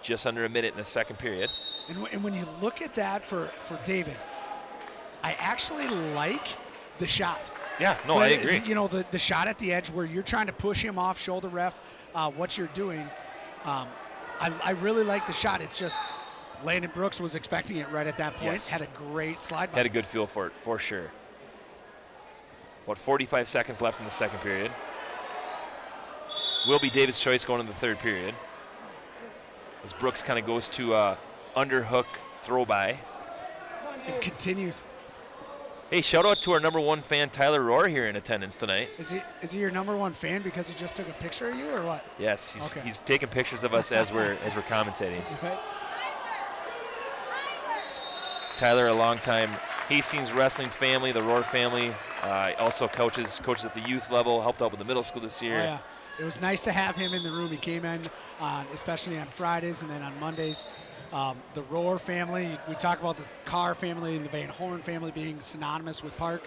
Just under a minute in the second period. And when you look at that for David, I actually like the shot. Yeah, no, I agree. You know, the shot at the edge where you're trying to push him off, show the ref what you're doing. I really like the shot. It's just Landon Brooks was expecting it right at that point. Yes. Had a great slide by. Had a good feel for it, for sure. What, 45 seconds left in the second period. Will be David's choice going into the third period. as Brooks kind of goes to underhook throw by. It continues. Hey, shout out to our #1 fan, Tyler Rohr, here in attendance tonight. Is he your #1 fan because he just took a picture of you, or what? Yes, Okay. he's taking pictures of us as we're commentating. Right. Tyler, a longtime Hastings wrestling family, the Rohr family. Also coaches at the youth level, helped out with the middle school this year. Oh, yeah. It was nice to have him in the room. He came in, especially on Fridays and then on Mondays. The Rohr family, we talk about the Carr family and the Van Horn family being synonymous with Park.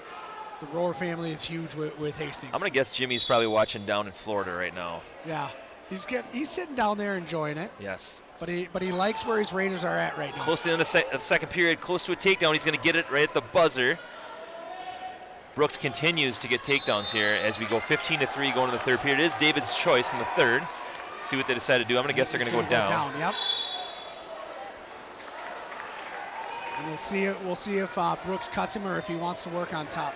The Rohr family is huge with Hastings. I'm going to guess Jimmy's probably watching down in Florida right now. Yeah, he's sitting down there enjoying it. Yes. But he likes where his Raiders are at right now. Close to the end of the second period, close to a takedown. He's going to get it right at the buzzer. Brooks continues to get takedowns here as we go 15-3 going to the third period. It is David's choice in the third. See what they decide to do. I'm going to guess they're going to go down. Yep. And we'll see if Brooks cuts him or if he wants to work on top.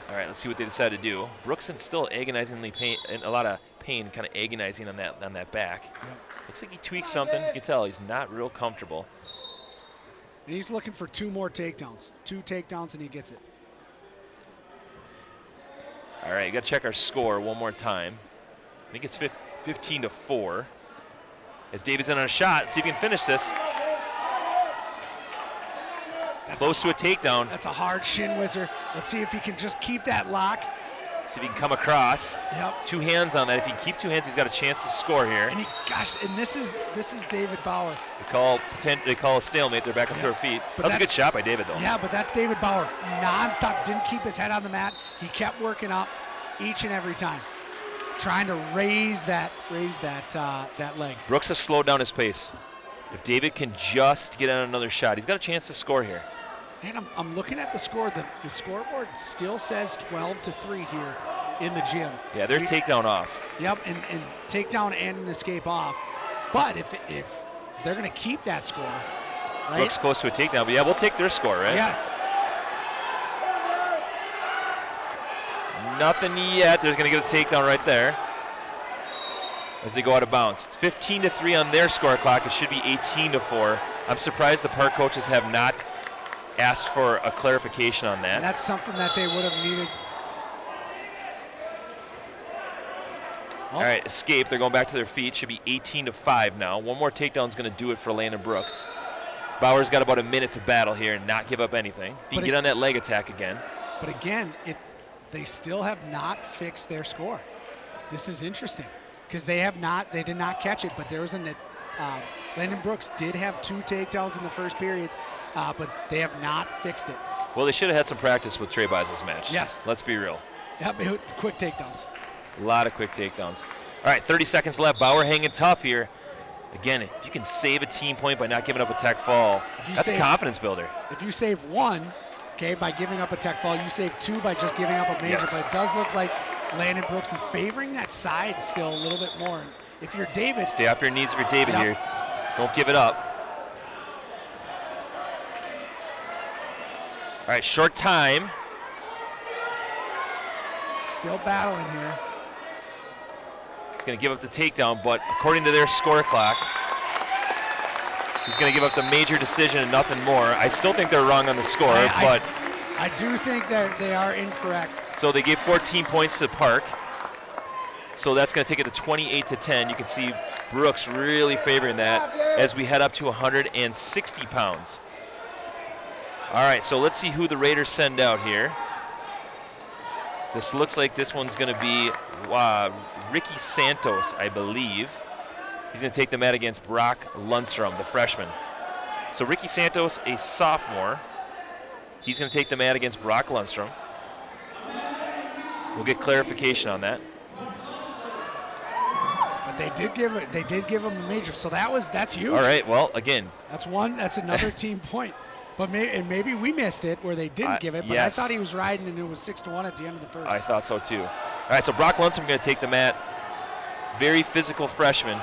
All right, let's see what they decide to do. Brooks is still agonizingly pain, in a lot of pain, kind of agonizing on that back. Yep. Looks like he tweaks something. You can tell he's not real comfortable. And he's looking for 2 more takedowns. 2 takedowns and he gets it. All right, you got to check our score one more time. I think it's 15-4. As David's in on a shot, see if he can finish this. Close to a takedown. That's a hard shin whizzer. Let's see if he can just keep that lock. See if he can come across. Yep. 2 hands on that. If he can keep 2 hands, he's got a chance to score here. And this is David Bauer. They call a stalemate. They're back up to their feet. That was a good shot by David, though. Yeah, but that's David Bauer. Non-stop. Didn't keep his head on the mat. He kept working up each and every time, trying to raise that leg. Brooks has slowed down his pace. If David can just get on another shot, he's got a chance to score here. And I'm looking at the score. The scoreboard still says 12-3 here in the gym. Yeah, they're takedown off. Yep, and takedown and an escape off. But if they're going to keep that score, right? Brooks close to a takedown, but yeah, we'll take their score, right? Yes. Nothing yet. They're going to get a takedown right there as they go out of bounds. It's 15-3 on their score clock. It should be 18-4. I'm surprised the Park coaches have not asked for a clarification on that. And that's something that they would have needed. All right, escape. They're going back to their feet. Should be 18-5 now. One more takedown is going to do it for Landon Brooks. Bauer's got about a minute to battle here and not give up anything. If he can get on that leg attack again. But again, they still have not fixed their score. This is interesting because they did not catch it, but there was Landon Brooks did have 2 takedowns in the first period, but they have not fixed it. Well, they should have had some practice with Trey Beisel's match. Yes. Let's be real. Yep, quick takedowns. A lot of quick takedowns. All right, 30 seconds left. Bauer hanging tough here. Again, if you can save a team point by not giving up a tech fall, that's a confidence builder. If you save 1, okay, by giving up a tech fall, you save 2 by just giving up a major. Yes. But it does look like Landon Brooks is favoring that side still a little bit more. And if you're David, stay off your knees if you're David here. Don't give it up. All right, short time. Still battling here. He's going to give up the takedown, but according to their score clock, he's going to give up the major decision and nothing more. I still think they're wrong on the score, but I do think that they are incorrect. So they gave 14 points to Park. So that's going to take it to 28-10. You can see Brooks really favoring that as we head up to 160 pounds. All right, so let's see who the Raiders send out here. This looks like this one's going to be Ricky Santos, I believe. He's going to take the mat against Brock Lundstrom, the freshman. So Ricky Santos, a sophomore. He's going to take the mat against Brock Lundstrom. We'll get clarification on that. But they did give him a major, so that's huge. All right, well, again. That's another team point. But maybe we missed it where they didn't give it, but yes. I thought he was riding and it was 6-1 at the end of the first. I thought so too. All right, so Brock Lundstrom going to take the mat. Very physical freshman.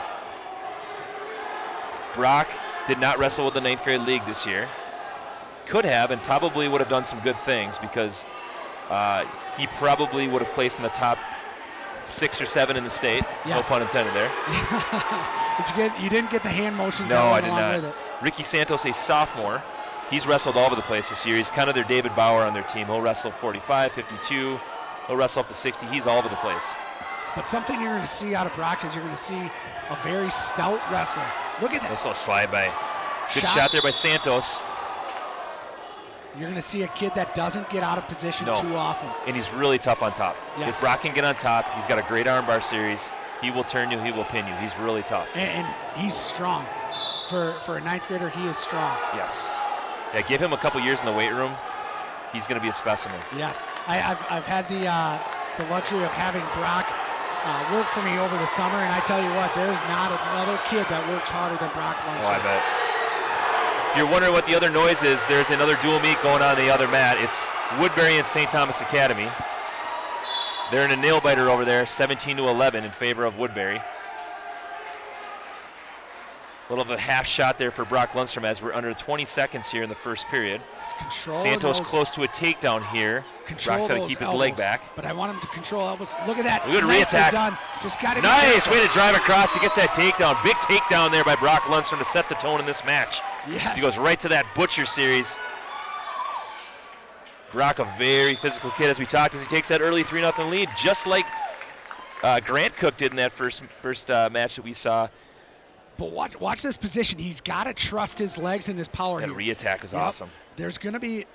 Brock did not wrestle with the 9th grade league this year. Could have and probably would have done some good things because he probably would have placed in the top 6 or 7 in the state. Yes. No pun intended there. You didn't get the hand motions No, that I went did along not. with it. Ricky Santos, a sophomore. He's wrestled all over the place this year. He's kind of their David Bauer on their team. He'll wrestle 45, 52. He'll wrestle up to 60. He's all over the place. But something you're going to see out of Brock is you're going to see a very stout wrestler. Look at that. That's a slide by. Good shot there by Santos. You're going to see a kid that doesn't get out of position too often. And he's really tough on top. Yes. If Brock can get on top, he's got a great armbar series. He will turn you, he will pin you. He's really tough. And he's strong. For a ninth grader, he is strong. Yes. Yeah, give him a couple years in the weight room. He's going to be a specimen. Yes. I've had the luxury of having Brock work for me over the summer, and I tell you what, there's not another kid that works harder than Brock Lundstrom. Oh, I bet. If you're wondering what the other noise is, there's another dual meet going on the other mat. It's Woodbury and St. Thomas Academy. They're in a nail biter over there, 17-11 in favor of Woodbury. A little of a half shot there for Brock Lundstrom as we're under 20 seconds here in the first period. Santos close to a takedown here. Brock's got to keep his leg back. But I want him to control elbows. Look at that. Good reattack. Done. Just got it. Nice way to drive across. He gets that takedown. Big takedown there by Brock Lundstrom to set the tone in this match. Yes. He goes right to that Butcher series. Brock, a very physical kid, as we talked, as he takes that early 3-0 lead, just like Grant Cook did in that first match that we saw. But watch this position. He's got to trust his legs and his power. That re-attack is awesome. There's going to be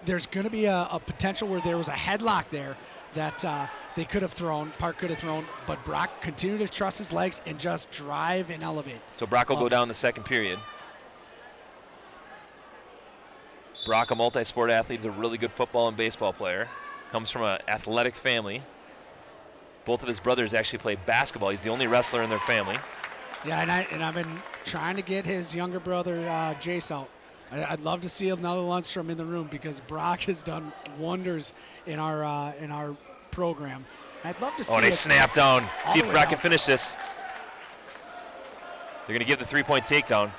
a potential where there was a headlock there that they could have thrown, Park could have thrown, but Brock continued to trust his legs and just drive and elevate. So Brock will go down the second period. Brock, a multi-sport athlete, is a really good football and baseball player. Comes from an athletic family. Both of his brothers actually play basketball. He's the only wrestler in their family. Yeah, and I've been trying to get his younger brother Jace out. I'd love to see another Lundstrom in the room because Brock has done wonders in our program. I'd love to see. Oh, they snap down. See if Brock can out. finish this. They're going to give the three-point takedown.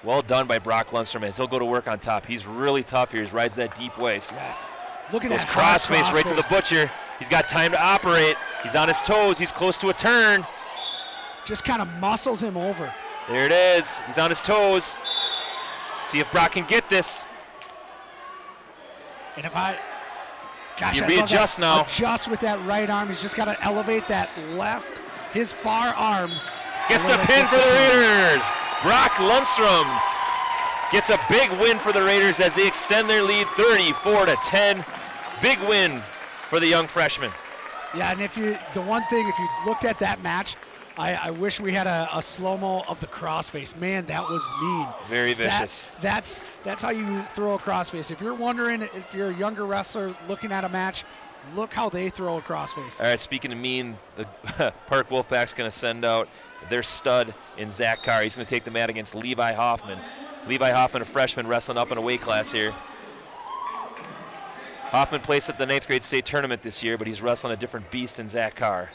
Well done by Brock Lundstrom as he'll go to work on top. He's really tough here. He rides that deep waist. Yes. Look at Goes that crossface right to the Butcher. He's got time to operate. He's on his toes. He's close to a turn. Just kind of muscles him over. There it is. He's on his toes. See if Brock can get this. And if I, gosh, You I love readjust that. now. Adjust with that right arm. He's just got to elevate that left, his far arm. Gets the pin for the Raiders. Brock Lundstrom gets a big win for the Raiders as they extend their lead 34-10. Big win for the young freshman. Yeah, and if you looked at that match, I wish we had a slow-mo of the crossface. Man, that was mean. Very vicious. That's how you throw a crossface. If you're wondering if you're a younger wrestler looking at a match, look how they throw a crossface. All right, speaking of mean, the Park Wolfpack's going to send out their stud in Zach Carr. He's going to take the mat against Levi Hoffman. Levi Hoffman, a freshman, wrestling up in a weight class here. Hoffman placed at the 9th grade state tournament this year, but he's wrestling a different beast than Zach Carr.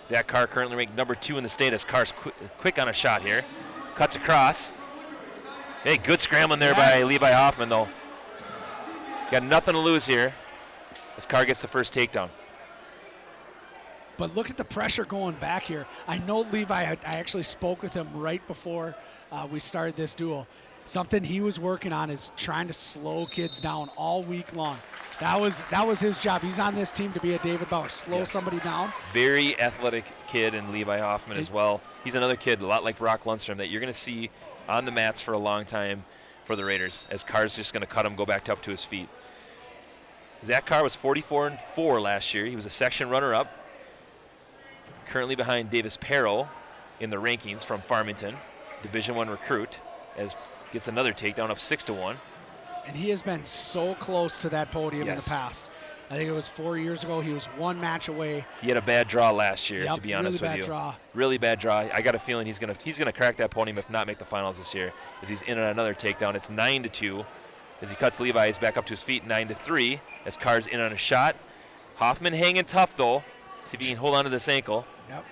Zach Carr currently ranked number 2 in the state as Carr's quick on a shot here. Cuts across. Hey, good scrambling there by Levi Hoffman, though. Got nothing to lose here as Carr gets the first takedown. But look at the pressure going back here. I know Levi, I actually spoke with him right before we started this duel. Something he was working on is trying to slow kids down all week long. That was his job. He's on this team to be a David Bauer, slow somebody down. Very athletic kid in Levi Hoffman as well. He's another kid, a lot like Brock Lundstrom, that you're going to see on the mats for a long time for the Raiders, as Carr's just going to cut him, go back up to his feet. Zach Carr was 44-4 last year. He was a section runner-up. Currently behind Davis Perro in the rankings from Farmington, Division I recruit, as gets another takedown up 6-1. And he has been so close to that podium in the past. I think it was 4 years ago. He was one match away. He had a bad draw last year, to be honest with you. Really bad draw. Really bad draw. I got a feeling he's gonna crack that podium, if not make the finals this year, as he's in on another takedown. It's 9-2 as he cuts Levi. He's back up to his feet. 9-3 as Carr's in on a shot. Hoffman hanging tough though. See if he can hold on to this ankle. Yep.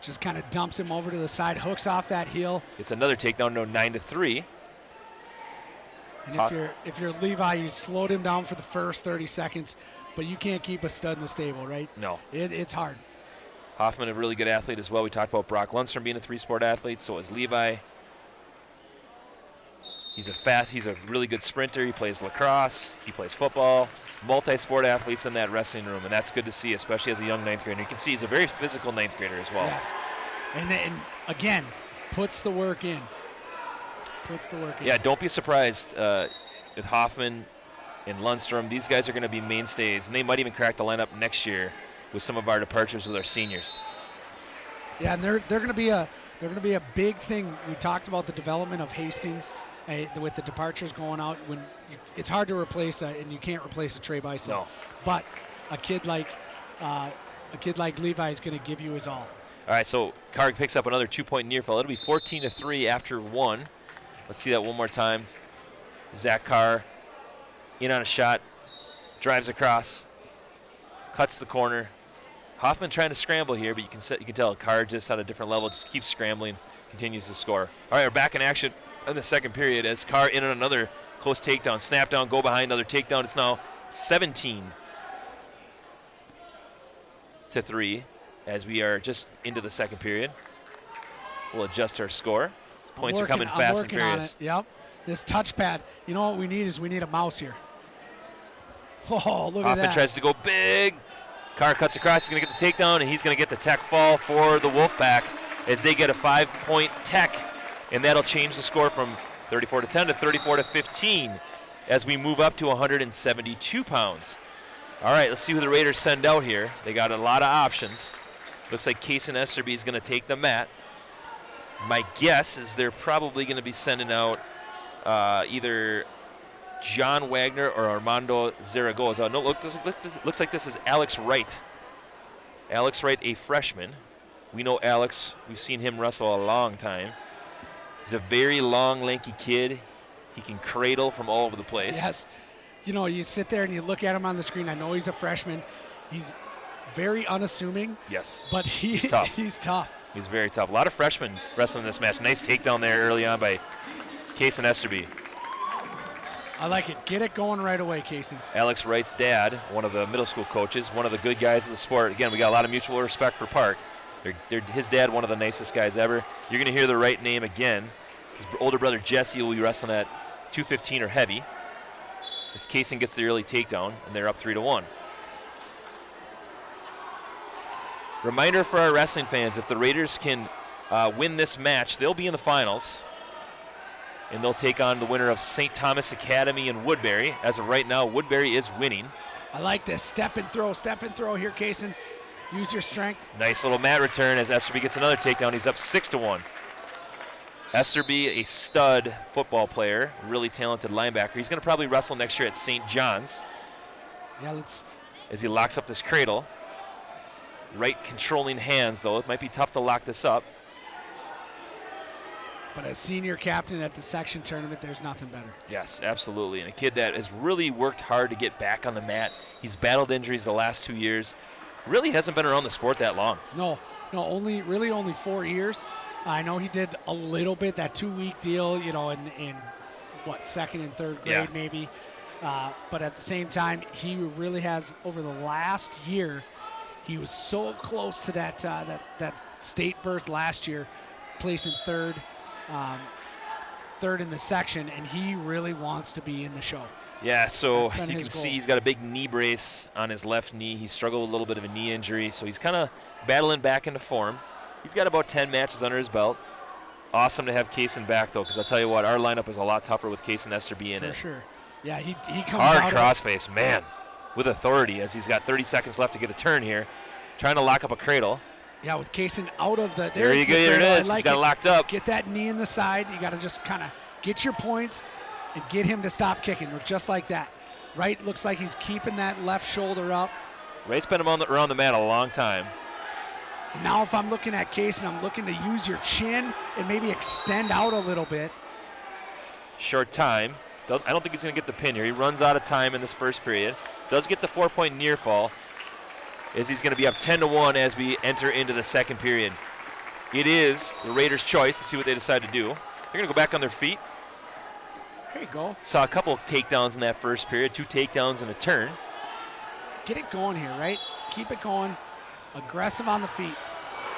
Just kind of dumps him over to the side, hooks off that heel. It's another takedown, no 9-3. And if you're Levi, you slowed him down for the first 30 seconds, but you can't keep a stud in the stable, right? No. It's hard. Hoffman, a really good athlete as well. We talked about Brock Lundstrom being a three-sport athlete. So is Levi. He's a really good sprinter. He plays lacrosse. He plays football. Multi-sport athletes in that wrestling room, and that's good to see, especially as a young ninth grader. You can see he's a very physical ninth grader as well. Yes. And again, puts the work in. Yeah, don't be surprised with Hoffman and Lundstrom. These guys are going to be mainstays, and they might even crack the lineup next year with some of our departures with our seniors. Yeah, and they're going to be a big thing. We talked about the development of Hastings with the departures going out. It's hard to replace and you can't replace a Trey Bison. No. But a kid like Levi is going to give you his all. All right, so Carg picks up another 2-point near fall. It'll be 14-3 after one. Let's see that one more time. Zach Carr in on a shot, drives across, cuts the corner. Hoffman trying to scramble here, but you can tell Carr just at a different level, just keeps scrambling, continues to score. All right, we're back in action in the second period as Carr in on another close takedown, snap down, go behind, another takedown. It's now 17-3 as we are just into the second period. We'll adjust our score. Points are coming fast and furious. Yep. This touchpad. You know what we need is a mouse here. Oh, look at that. Hoffman tries to go big. Carr cuts across. He's going to get the takedown, and he's going to get the tech fall for the Wolfpack as they get a 5-point tech, and that'll change the score from 34-10 to 34-15 as we move up to 172 pounds. All right, let's see who the Raiders send out here. They got a lot of options. Looks like Kaysen Esterby is going to take the mat. My guess is they're probably going to be sending out either John Wagner or Armando Zaragoza. No, looks like this is Alex Wright. Alex Wright, a freshman. We know Alex. We've seen him wrestle a long time. He's a very long, lanky kid. He can cradle from all over the place. Yes. You know, you sit there and you look at him on the screen. I know he's a freshman. He's very unassuming. Yes. But he's tough. He's tough. He's very tough. A lot of freshmen wrestling this match. Nice takedown there early on by Kaysen Esterby. I like it. Get it going right away, Kaysen. Alex Wright's dad, one of the middle school coaches, one of the good guys of the sport. Again, we got a lot of mutual respect for Park. His dad, one of the nicest guys ever. You're going to hear the Wright name again. His older brother Jesse will be wrestling at 215 or heavy. As Kaysen gets the early takedown, and they're up 3-1. Reminder for our wrestling fans, if the Raiders can win this match, they'll be in the finals. And they'll take on the winner of St. Thomas Academy and Woodbury. As of right now, Woodbury is winning. I like this. Step and throw here, Kaysen. Use your strength. Nice little mat return as Esterby gets another takedown. He's up 6-1. Esterby, a stud football player, really talented linebacker. He's going to probably wrestle next year at St. John's. Yeah, as he locks up this cradle. Right controlling hands, though. It might be tough to lock this up. But as senior captain at the section tournament, there's nothing better. Yes, absolutely. And a kid that has really worked hard to get back on the mat. He's battled injuries the last 2 years. Really hasn't been around the sport that long. No, only 4 years. I know he did a little bit, that 2-week deal, in second and third grade maybe. But at the same time, he really has, over the last year, he was so close to that state berth last year, placing third in the section, and he really wants to be in the show. Yeah, so you can see he's got a big knee brace on his left knee. He struggled with a little bit of a knee injury, so he's kind of battling back into form. He's got about 10 matches under his belt. Awesome to have Kaysen back, though, because I'll tell you what, our lineup is a lot tougher with Kaysen Esterby in it. For sure. Yeah, he comes hard out crossface, man, with authority as he's got 30 seconds left to get a turn here, trying to lock up a cradle. Yeah, with Kaysen out of the... There you go, there it is. He's got it locked up. Get that knee in the side. You got to just kind of get your points and get him to stop kicking, just like that. Right looks like he's keeping that left shoulder up. Wright's been around the mat a long time. And now if I'm looking at Kaysen, I'm looking to use your chin and maybe extend out a little bit. Short time. I don't think he's going to get the pin here. He runs out of time in this first period. Does get the 4-point near fall, as he's going to be up 10-1 as we enter into the second period. It is the Raiders' choice to see what they decide to do. They're going to go back on their feet. There you go. Saw a couple of takedowns in that first period, 2 takedowns and a turn. Get it going here, right? Keep it going. Aggressive on the feet.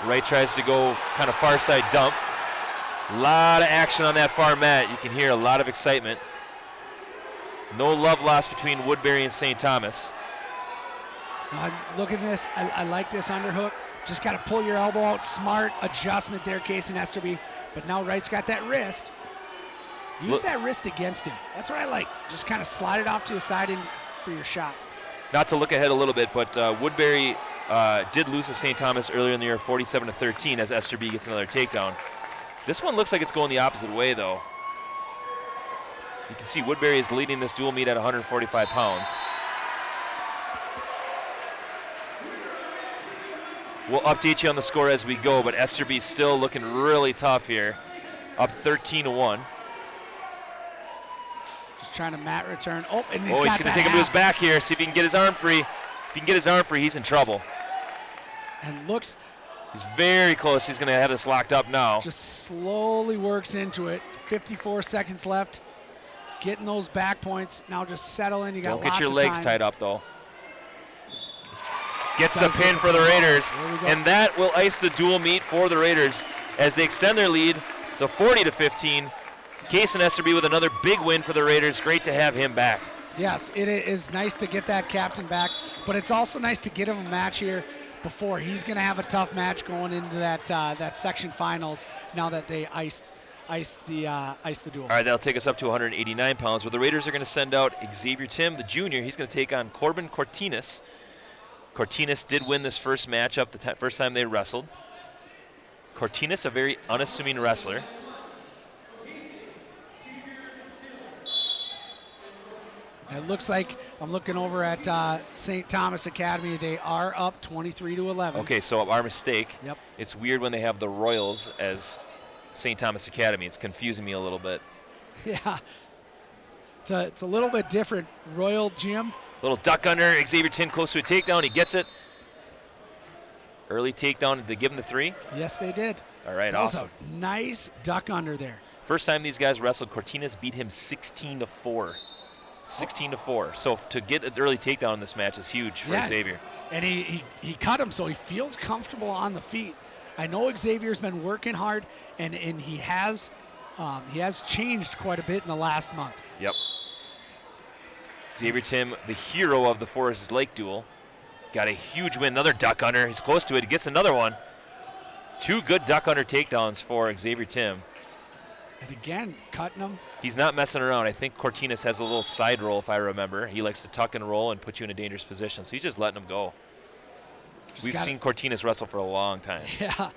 Wright tries to go kind of far side dump. A lot of action on that far mat. You can hear a lot of excitement. No love lost between Woodbury and St. Thomas. Look at this. I like this underhook. Just got to pull your elbow out. Smart adjustment there, Case and Esterby. But now Wright's got that wrist. Use that wrist against him. That's what I like. Just kind of slide it off to the side for your shot. Not to look ahead a little bit, but Woodbury did lose to St. Thomas earlier in the year, 47-13, as Esterby gets another takedown. This one looks like it's going the opposite way, though. You can see Woodbury is leading this dual meet at 145 pounds. We'll update you on the score as we go, but Esterby still looking really tough here, up 13-1. Just trying to mat return. Oh, and he's going got to that take him to his half. back here, see if he can get his arm free. If he can get his arm free, he's in trouble. And looks, He's very close. He's going to have this locked up now. just slowly works into it. 54 seconds left. Getting those back points. Now just settle in. You got Don't get lots your of legs time. tied up, though. Gets the Does pin get for the Raiders, There we go. and that will ice the dual meet for the Raiders as they extend their lead to 40-15. Case and Esterby with another big win for the Raiders. Great to have him back. Yes, it is nice to get that captain back, but it's also nice to get him a match here before. He's going to have a tough match going into that section finals now that they iced the duel. All right, that'll take us up to 189 pounds, where the Raiders are going to send out Xavier Tim, the junior. He's going to take on Corbin Cortinas. Cortinas did win this first matchup the first time they wrestled. Cortinas, a very unassuming wrestler. It looks like I'm looking over at St. Thomas Academy. They are up 23-11. Okay, so our mistake. Yep. It's weird when they have the Royals as St. Thomas Academy. It's confusing me a little bit. Yeah. It's a little bit different. Royal Gym. Little duck under. Xavier Tim close to a takedown. He gets it. Early takedown. Did they give him the 3? Yes, they did. All right, That was awesome. a nice duck under there. First time these guys wrestled, Cortinas beat him 16-4. 16-4. So to get an early takedown in this match is huge for Xavier. And he cut him, so he feels comfortable on the feet. I know Xavier's been working hard, and he has changed quite a bit in the last month. Yep. Xavier Tim, the hero of the Forest Lake duel, got a huge win. Another duck under. He's close to it. He gets another one. 2 good duck under takedowns for Xavier Tim. And again, cutting him. He's not messing around. I think Cortinas has a little side roll, if I remember. He likes to tuck and roll and put you in a dangerous position. So he's just letting him go. We've seen Cortinas wrestle for a long time. Yeah.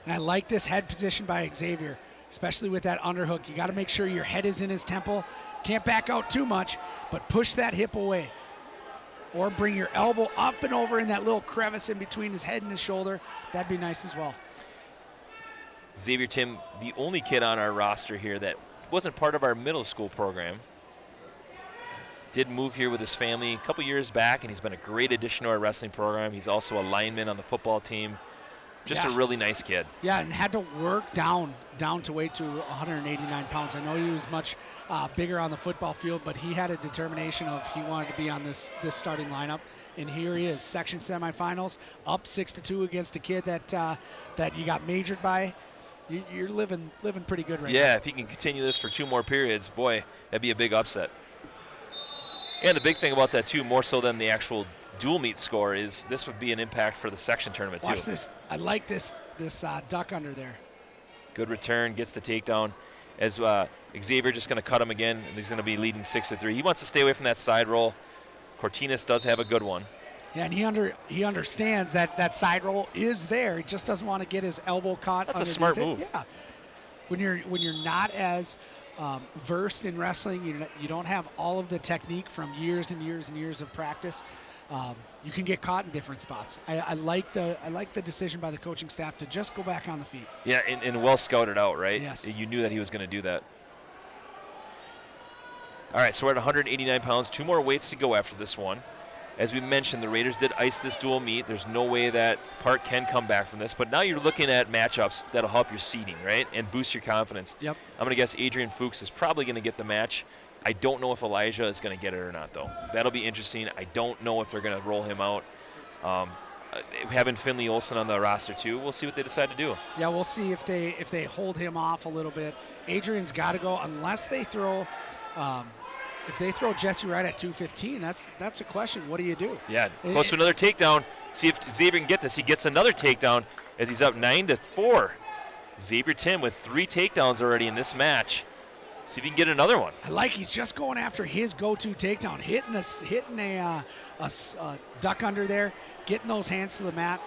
And I like this head position by Xavier, especially with that underhook. You got to make sure your head is in his temple. Can't back out too much, but push that hip away. Or bring your elbow up and over in that little crevice in between his head and his shoulder. That'd be nice as well. Xavier Tim, the only kid on our roster here that wasn't part of our middle school program, did move here with his family a couple years back, and he's been a great addition to our wrestling program. He's also a lineman on the football team. Just a really nice kid. Yeah, and had to work down to weight to 189 pounds. I know he was much bigger on the football field, but he had a determination of he wanted to be on this starting lineup. And here he is, section semifinals, up 6-2 against a kid that you got majored by. You're living pretty good right now. Yeah, if he can continue this for 2 more periods, boy, that'd be a big upset. And the big thing about that, too, more so than the actual dual meet score, is this would be an impact for the section tournament, too. Watch this. I like this duck under there. Good return, gets the takedown. As Xavier just going to cut him again, and he's going to be leading 6-3. He wants to stay away from that side roll. Cortinas does have a good one. Yeah, and he understands that side roll is there. He just doesn't want to get his elbow caught. That's a smart underneath move. it. Yeah. When you're not as versed in wrestling, you don't have all of the technique from years and years and years of practice. You can get caught in different spots. I like the decision by the coaching staff to just go back on the feet. Yeah, and well scouted out, right? Yes. You knew that he was going to do that. All right, so we're at 189 pounds. 2 more weights to go after this one. As we mentioned, the Raiders did ice this dual meet. There's no way that Park can come back from this. But now you're looking at matchups that'll help your seeding, right, and boost your confidence. Yep. I'm going to guess Adrian Fuchs is probably going to get the match. I don't know if Elijah is going to get it or not, though. That'll be interesting. I don't know if they're going to roll him out. having Finley Olsen on the roster too. We'll see what they decide to do. Yeah, we'll see if they hold him off a little bit. Adrian's got to go unless they throw. If they throw Jesse Wright at 215, that's a question. What do you do? Yeah, close to another takedown. See if Xavier can get this. He gets another takedown as he's up 9-4. Xavier Tim with 3 takedowns already in this match. See if he can get another one. I like he's just going after his go-to takedown, hitting a duck under there, getting those hands to the mat,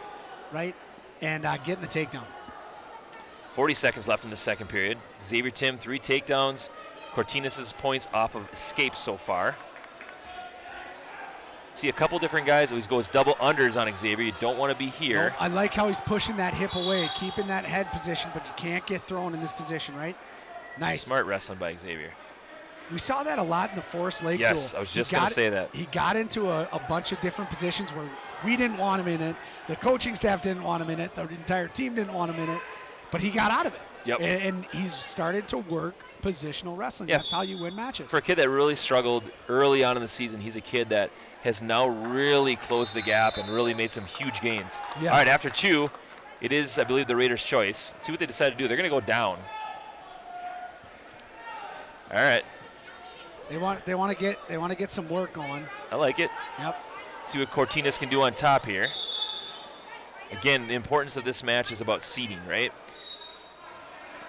right, and getting the takedown. 40 seconds left in the second period. Xavier Tim, 3 takedowns. Cortinas' points off of escapes so far. See a couple different guys. Always goes double unders on Xavier. You don't want to be here. No, I like how he's pushing that hip away, keeping that head position, but you can't get thrown in this position, right? Nice. Smart wrestling by Xavier. We saw that a lot in the Forest Lake Yes, duel. I was just going to say that. He got into a bunch of different positions where we didn't want him in it. The coaching staff didn't want him in it. The entire team didn't want him in it. But he got out of it. Yep. And he's started to work positional wrestling. Yeah. That's how you win matches. For a kid that really struggled early on in the season, he's a kid that has now really closed the gap and really made some huge gains. Yes. All right, after 2, it is, I believe, the Raiders' choice. Let's see what they decide to do. They're going to go down. All right. They want to get some work going. I like it. Yep. See what Cortinas can do on top here. Again, the importance of this match is about seeding, right?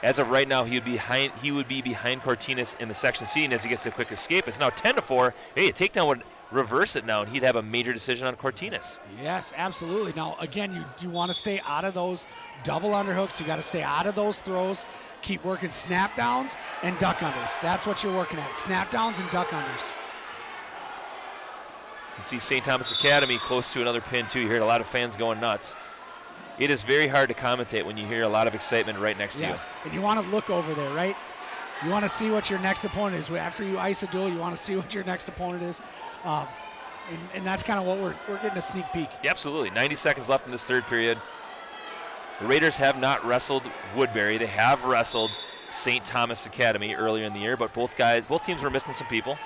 As of right now, he would be behind Cortinas in the section seeding as he gets a quick escape. It's now 10-4. Hey, a takedown would reverse it now, and he'd have a major decision on Cortinas. Yes, absolutely. Now, again, you want to stay out of those double underhooks. You got to stay out of those throws. Keep working snap downs and duck unders. That's what you're working at, snap downs and duck unders. You see St. Thomas Academy close to another pin, too. You hear a lot of fans going nuts. It is very hard to commentate when you hear a lot of excitement right next to you. Yes, and you want to look over there, right? You want to see what your next opponent is. After you ice a duel, you want to see what your next opponent is. And that's kind of what we're getting a sneak peek. Yeah, absolutely. 90 seconds left in this third period. The Raiders have not wrestled Woodbury. They have wrestled St. Thomas Academy earlier in the year, but both teams were missing some people.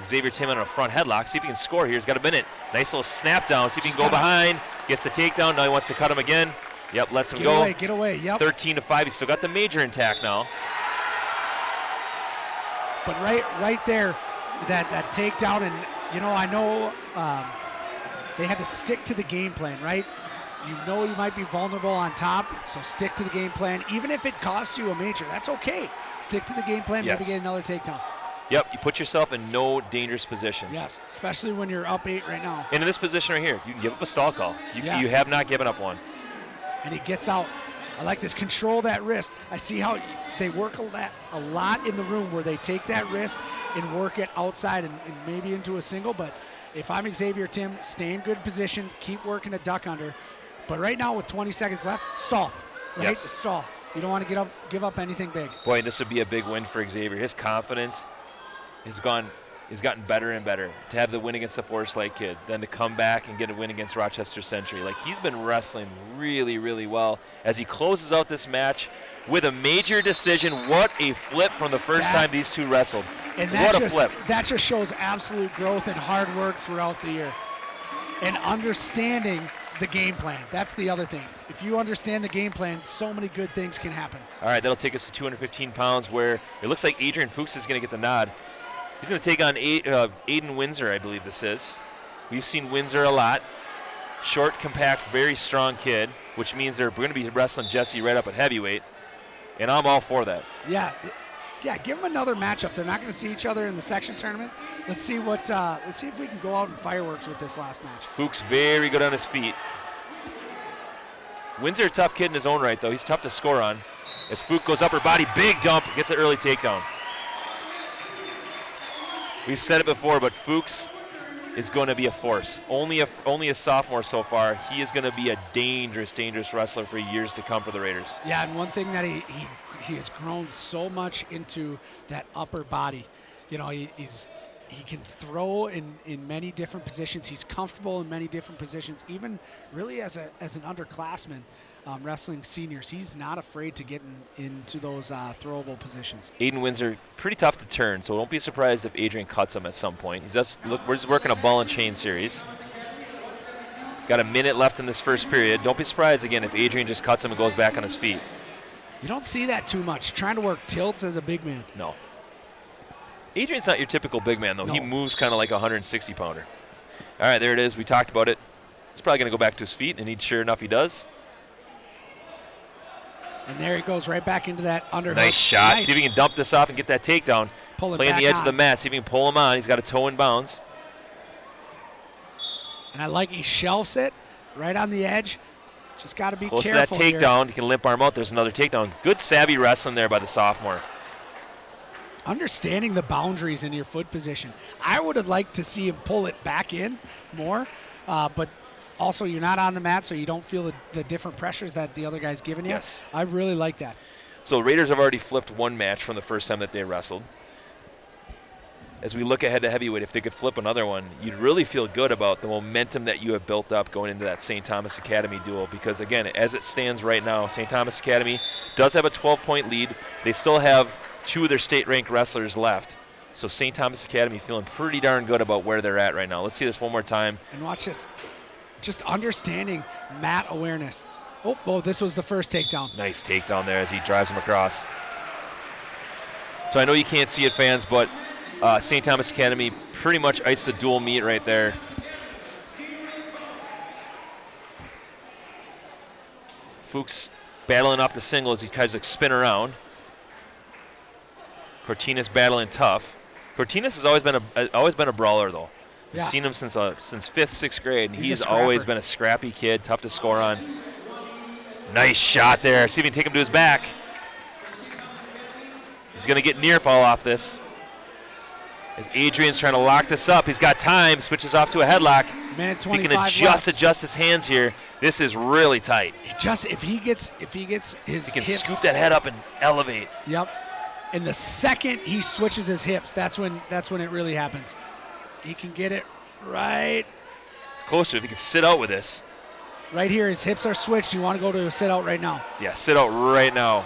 Xavier Tim on a front headlock. See if he can score here. He's got a minute. Nice little snap down. See if he can go behind. Gets the takedown. Now he wants to cut him again. Yep, lets him go. Get away. Yep. 13-5. He's still got the major intact now. But right there, that takedown, and I know they had to stick to the game plan, right? You know you might be vulnerable on top, so stick to the game plan. Even if it costs you a major, that's okay. Stick to the game plan, maybe get another takedown. Yep, you put yourself in no dangerous positions. Yes, especially when you're up 8 right now. And in this position right here, you can give up a stall call. You have not given up one. And he gets out. I like this. Control that wrist. I see how they work a lot in the room where they take that wrist and work it outside and maybe into a single. But if I'm Xavier Tim, stay in good position, keep working a duck under. But right now with 20 seconds left, stall. Right? Yes. Stall. You don't want to give up anything big. Boy, this would be a big win for Xavier. His confidence has gotten better and better. To have the win against the Forest Lake kid, then to come back and get a win against Rochester Century. Like, he's been wrestling really, really well as he closes out this match with a major decision. What a flip from the first time these two wrestled. And what a flip. That just shows absolute growth and hard work throughout the year. And understanding the game plan. That's the other thing. If you understand the game plan, so many good things can happen. All right, that'll take us to 215 pounds, where it looks like Adrian Fuchs is going to get the nod. He's going to take on Aiden Windsor, I believe this is. We've seen Windsor a lot. Short, compact, very strong kid, which means they're going to be wrestling Jesse right up at heavyweight, and I'm all for that. Yeah, give them another matchup. They're not going to see each other in the section tournament. Let's see if we can go out in fireworks with this last match. Fuchs very good on his feet. Windsor, a tough kid in his own right, though. He's tough to score on. As Fuchs goes upper body, big dump, gets an early takedown. We've said it before, but Fuchs is going to be a force. Only a sophomore so far. He is going to be a dangerous, dangerous wrestler for years to come for the Raiders. Yeah, and one thing that he has grown so much into that upper body. He can throw in many different positions. He's comfortable in many different positions. Even really as an underclassman wrestling seniors, he's not afraid to get into those throwable positions. Aiden Windsor, pretty tough to turn, so don't be surprised if Adrian cuts him at some point. We're just working a ball and chain series. Got a minute left in this first period. Don't be surprised, again, if Adrian just cuts him and goes back on his feet. You don't see that too much. Trying to work tilts as a big man. No. Adrian's not your typical big man, though. No. He moves kind of like a 160-pounder. All right, there it is. We talked about it. He's probably going to go back to his feet, and sure enough, he does. And there he goes right back into that underhook. Nice shot. See if he can dump this off and get that takedown. Playing the edge of the mat. See if he can pull him on. He's got a toe in bounds. And I like he shelves it right on the edge. Just got to be close careful to that takedown. He can limp arm out. There's another takedown. Good savvy wrestling there by the sophomore. Understanding the boundaries in your foot position. I would have liked to see him pull it back in more, but also you're not on the mat, so you don't feel the different pressures that the other guy's giving you. Yes. I really like that. So Raiders have already flipped one match from the first time that they wrestled. As we look ahead to heavyweight, if they could flip another one, you'd really feel good about the momentum that you have built up going into that St. Thomas Academy duel. Because, again, as it stands right now, St. Thomas Academy does have a 12-point lead. They still have 2 of their state-ranked wrestlers left. So St. Thomas Academy feeling pretty darn good about where they're at right now. Let's see this one more time. And watch this. Just understanding mat awareness. Oh, this was the first takedown. Nice takedown there as he drives him across. So I know you can't see it, fans, but St. Thomas Academy pretty much iced the dual meet right there. Fuchs battling off the single as he tries to spin around. Cortinas battling tough. Cortinas has always been a brawler, though. We've seen him since 5th, 6th grade, and he's always been a scrappy kid, tough to score on. Nice shot there. See if he can take him to his back. He's going to get near fall off this. As Adrian's trying to lock this up, he's got time, switches off to a headlock. Minute 25 left. He can adjust his hands here. This is really tight. If he gets his he can hips, scoop that head up and elevate. Yep. And the second he switches his hips, that's when it really happens. He can get it right. It's close to it. If he can sit out with this. Right here, his hips are switched. You want to go to a sit out right now. Yeah, sit out right now.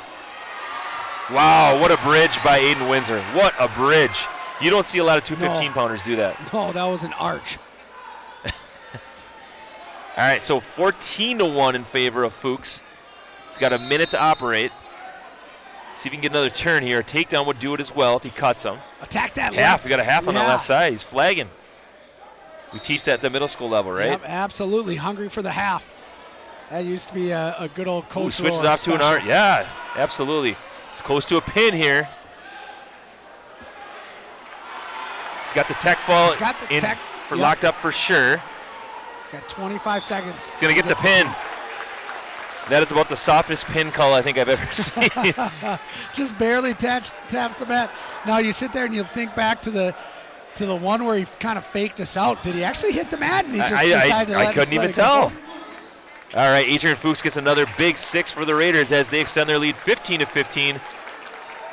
Wow, what a bridge by Aiden Windsor. What a bridge. You don't see a lot of 215-pounders do that. No, that was an arch. All right, so 14-1 in favor of Fuchs. He's got a minute to operate. See if he can get another turn here. A takedown would do it as well if he cuts him. Attack that half. left. We got a half on the left side. He's flagging. We teach that at the middle school level, right? Yep, absolutely. Hungry for the half. That used to be a good old coach. Switches off to an arm. Yeah, absolutely. He's close to a pin here. He's got the tech fall. He's got the tech. Locked up for sure. He's got 25 seconds. He's going to get the pin. That is about the softest pin call I think I've ever seen. Just barely taps the mat. Now you sit there and you think back to the one where he kind of faked us out. Did he actually hit the mat? And he just decided to I couldn't even tell. Go? All right, Adrian Fuchs gets another big 6 for the Raiders as they extend their lead 15-15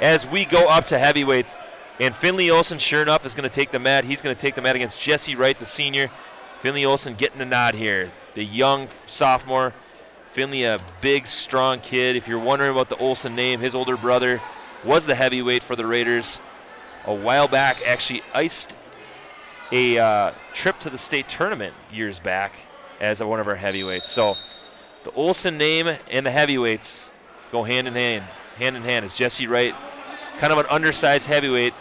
as we go up to heavyweight. And Finley Olson, sure enough, is going to take the mat. He's going to take the mat against Jesse Wright, the senior. Finley Olson getting the nod here. The young sophomore. Finley, a big, strong kid. If you're wondering about the Olson name, his older brother was the heavyweight for the Raiders a while back. Actually iced a trip to the state tournament years back as one of our heavyweights. So the Olson name and the heavyweights go hand in hand. It's Jesse Wright, kind of an undersized heavyweight.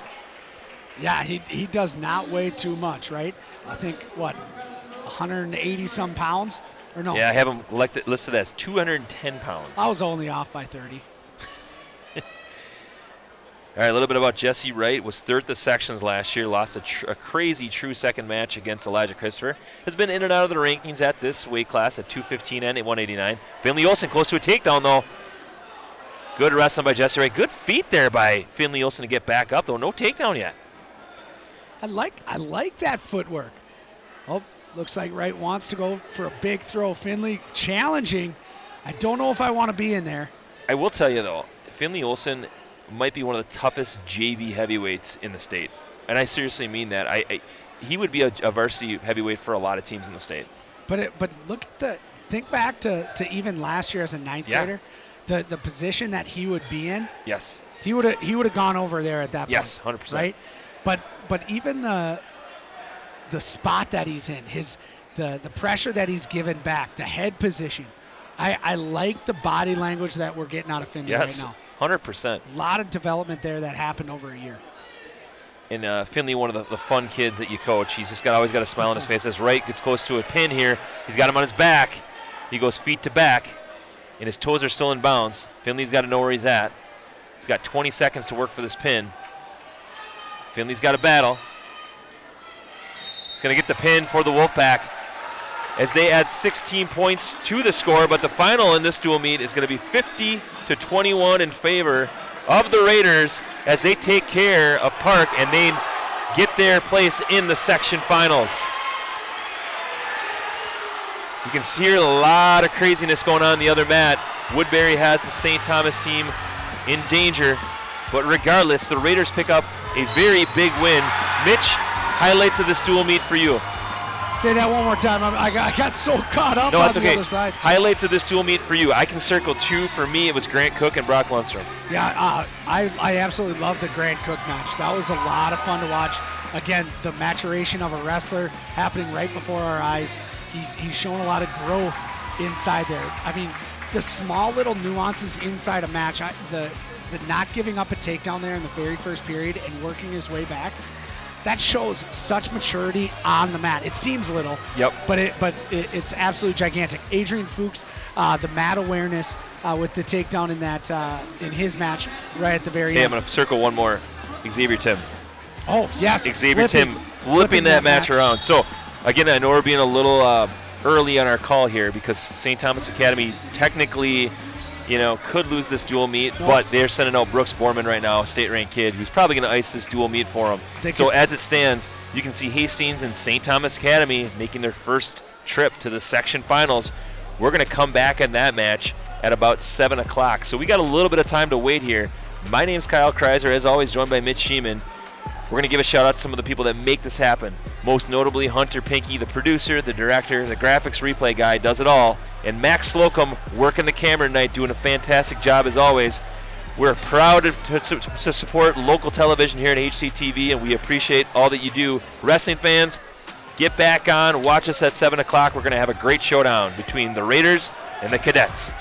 Yeah, he does not weigh too much, right? I think, 180-some pounds? Or no? Yeah, I have him listed as 210 pounds. I was only off by 30. All right, a little bit about Jesse Wright. Was 3rd at the sections last year. Lost a crazy true second match against Elijah Christopher. Has been in and out of the rankings at this weight class at 215 and at 189. Finley Olson close to a takedown, though. Good wrestling by Jesse Wright. Good feet there by Finley Olson to get back up, though. No takedown yet. I like that footwork. Oh, looks like Wright wants to go for a big throw. Finley challenging. I don't know if I want to be in there. I will tell you, though, Finley Olson might be one of the toughest JV heavyweights in the state. And I seriously mean that. He would be a varsity heavyweight for a lot of teams in the state. But look at think back to even last year as a ninth grader. The position that he would be in. Yes. He would have gone over there at that point. Yes, 100%. Right? But even the spot that he's in, the pressure that he's given back, the head position. I like the body language that we're getting out of Finley right now. 100%. A lot of development there that happened over a year. And Finley, one of the fun kids that you coach, he's just always got a smile on his face. As Wright gets close to a pin here, he's got him on his back. He goes feet to back, and his toes are still in bounds. Finley's got to know where he's at. He's got 20 seconds to work for this pin. Finley's got a battle. He's going to get the pin for the Wolfpack as they add 16 points to the score, but the final in this dual meet is going to be 50-21 in favor of the Raiders as they take care of Park and they get their place in the section finals. You can hear a lot of craziness going on the other mat. Woodbury has the St. Thomas team in danger, but regardless, the Raiders pick up a very big win. Mitch, highlights of this dual meet for you. Say that one more time. I got so caught up on the other side. Highlights of this dual meet for you. I can circle 2. For me, it was Grant Cook and Brock Lundstrom. Yeah, I absolutely love the Grant Cook match. That was a lot of fun to watch. Again, the maturation of a wrestler happening right before our eyes. He's shown a lot of growth inside there. I mean, the small little nuances inside a match, the not giving up a takedown there in the very first period and working his way back, that shows such maturity on the mat. It seems little, but it's absolutely gigantic. Adrian Fuchs, the mat awareness with the takedown in that in his match right at the very end. I'm going to circle one more. Xavier Tim. Oh, yes. Xavier Tim flipping that match around. So, again, I know we're being a little early on our call here because St. Thomas Academy technically, could lose this dual meet, but they're sending out Brooks Borman right now, a state-ranked kid, who's probably going to ice this dual meet for them. So as it stands, you can see Hastings and St. Thomas Academy making their first trip to the section finals. We're going to come back in that match at about 7 o'clock. So we got a little bit of time to wait here. My name's Kyle Kreiser, as always, joined by Mitch Sheeman. We're going to give a shout out to some of the people that make this happen. Most notably, Hunter Pinky, the producer, the director, the graphics replay guy, does it all. And Max Slocum working the camera tonight, doing a fantastic job as always. We're proud to support local television here at HCTV, and we appreciate all that you do. Wrestling fans, get back on, watch us at 7 o'clock. We're going to have a great showdown between the Raiders and the Cadets.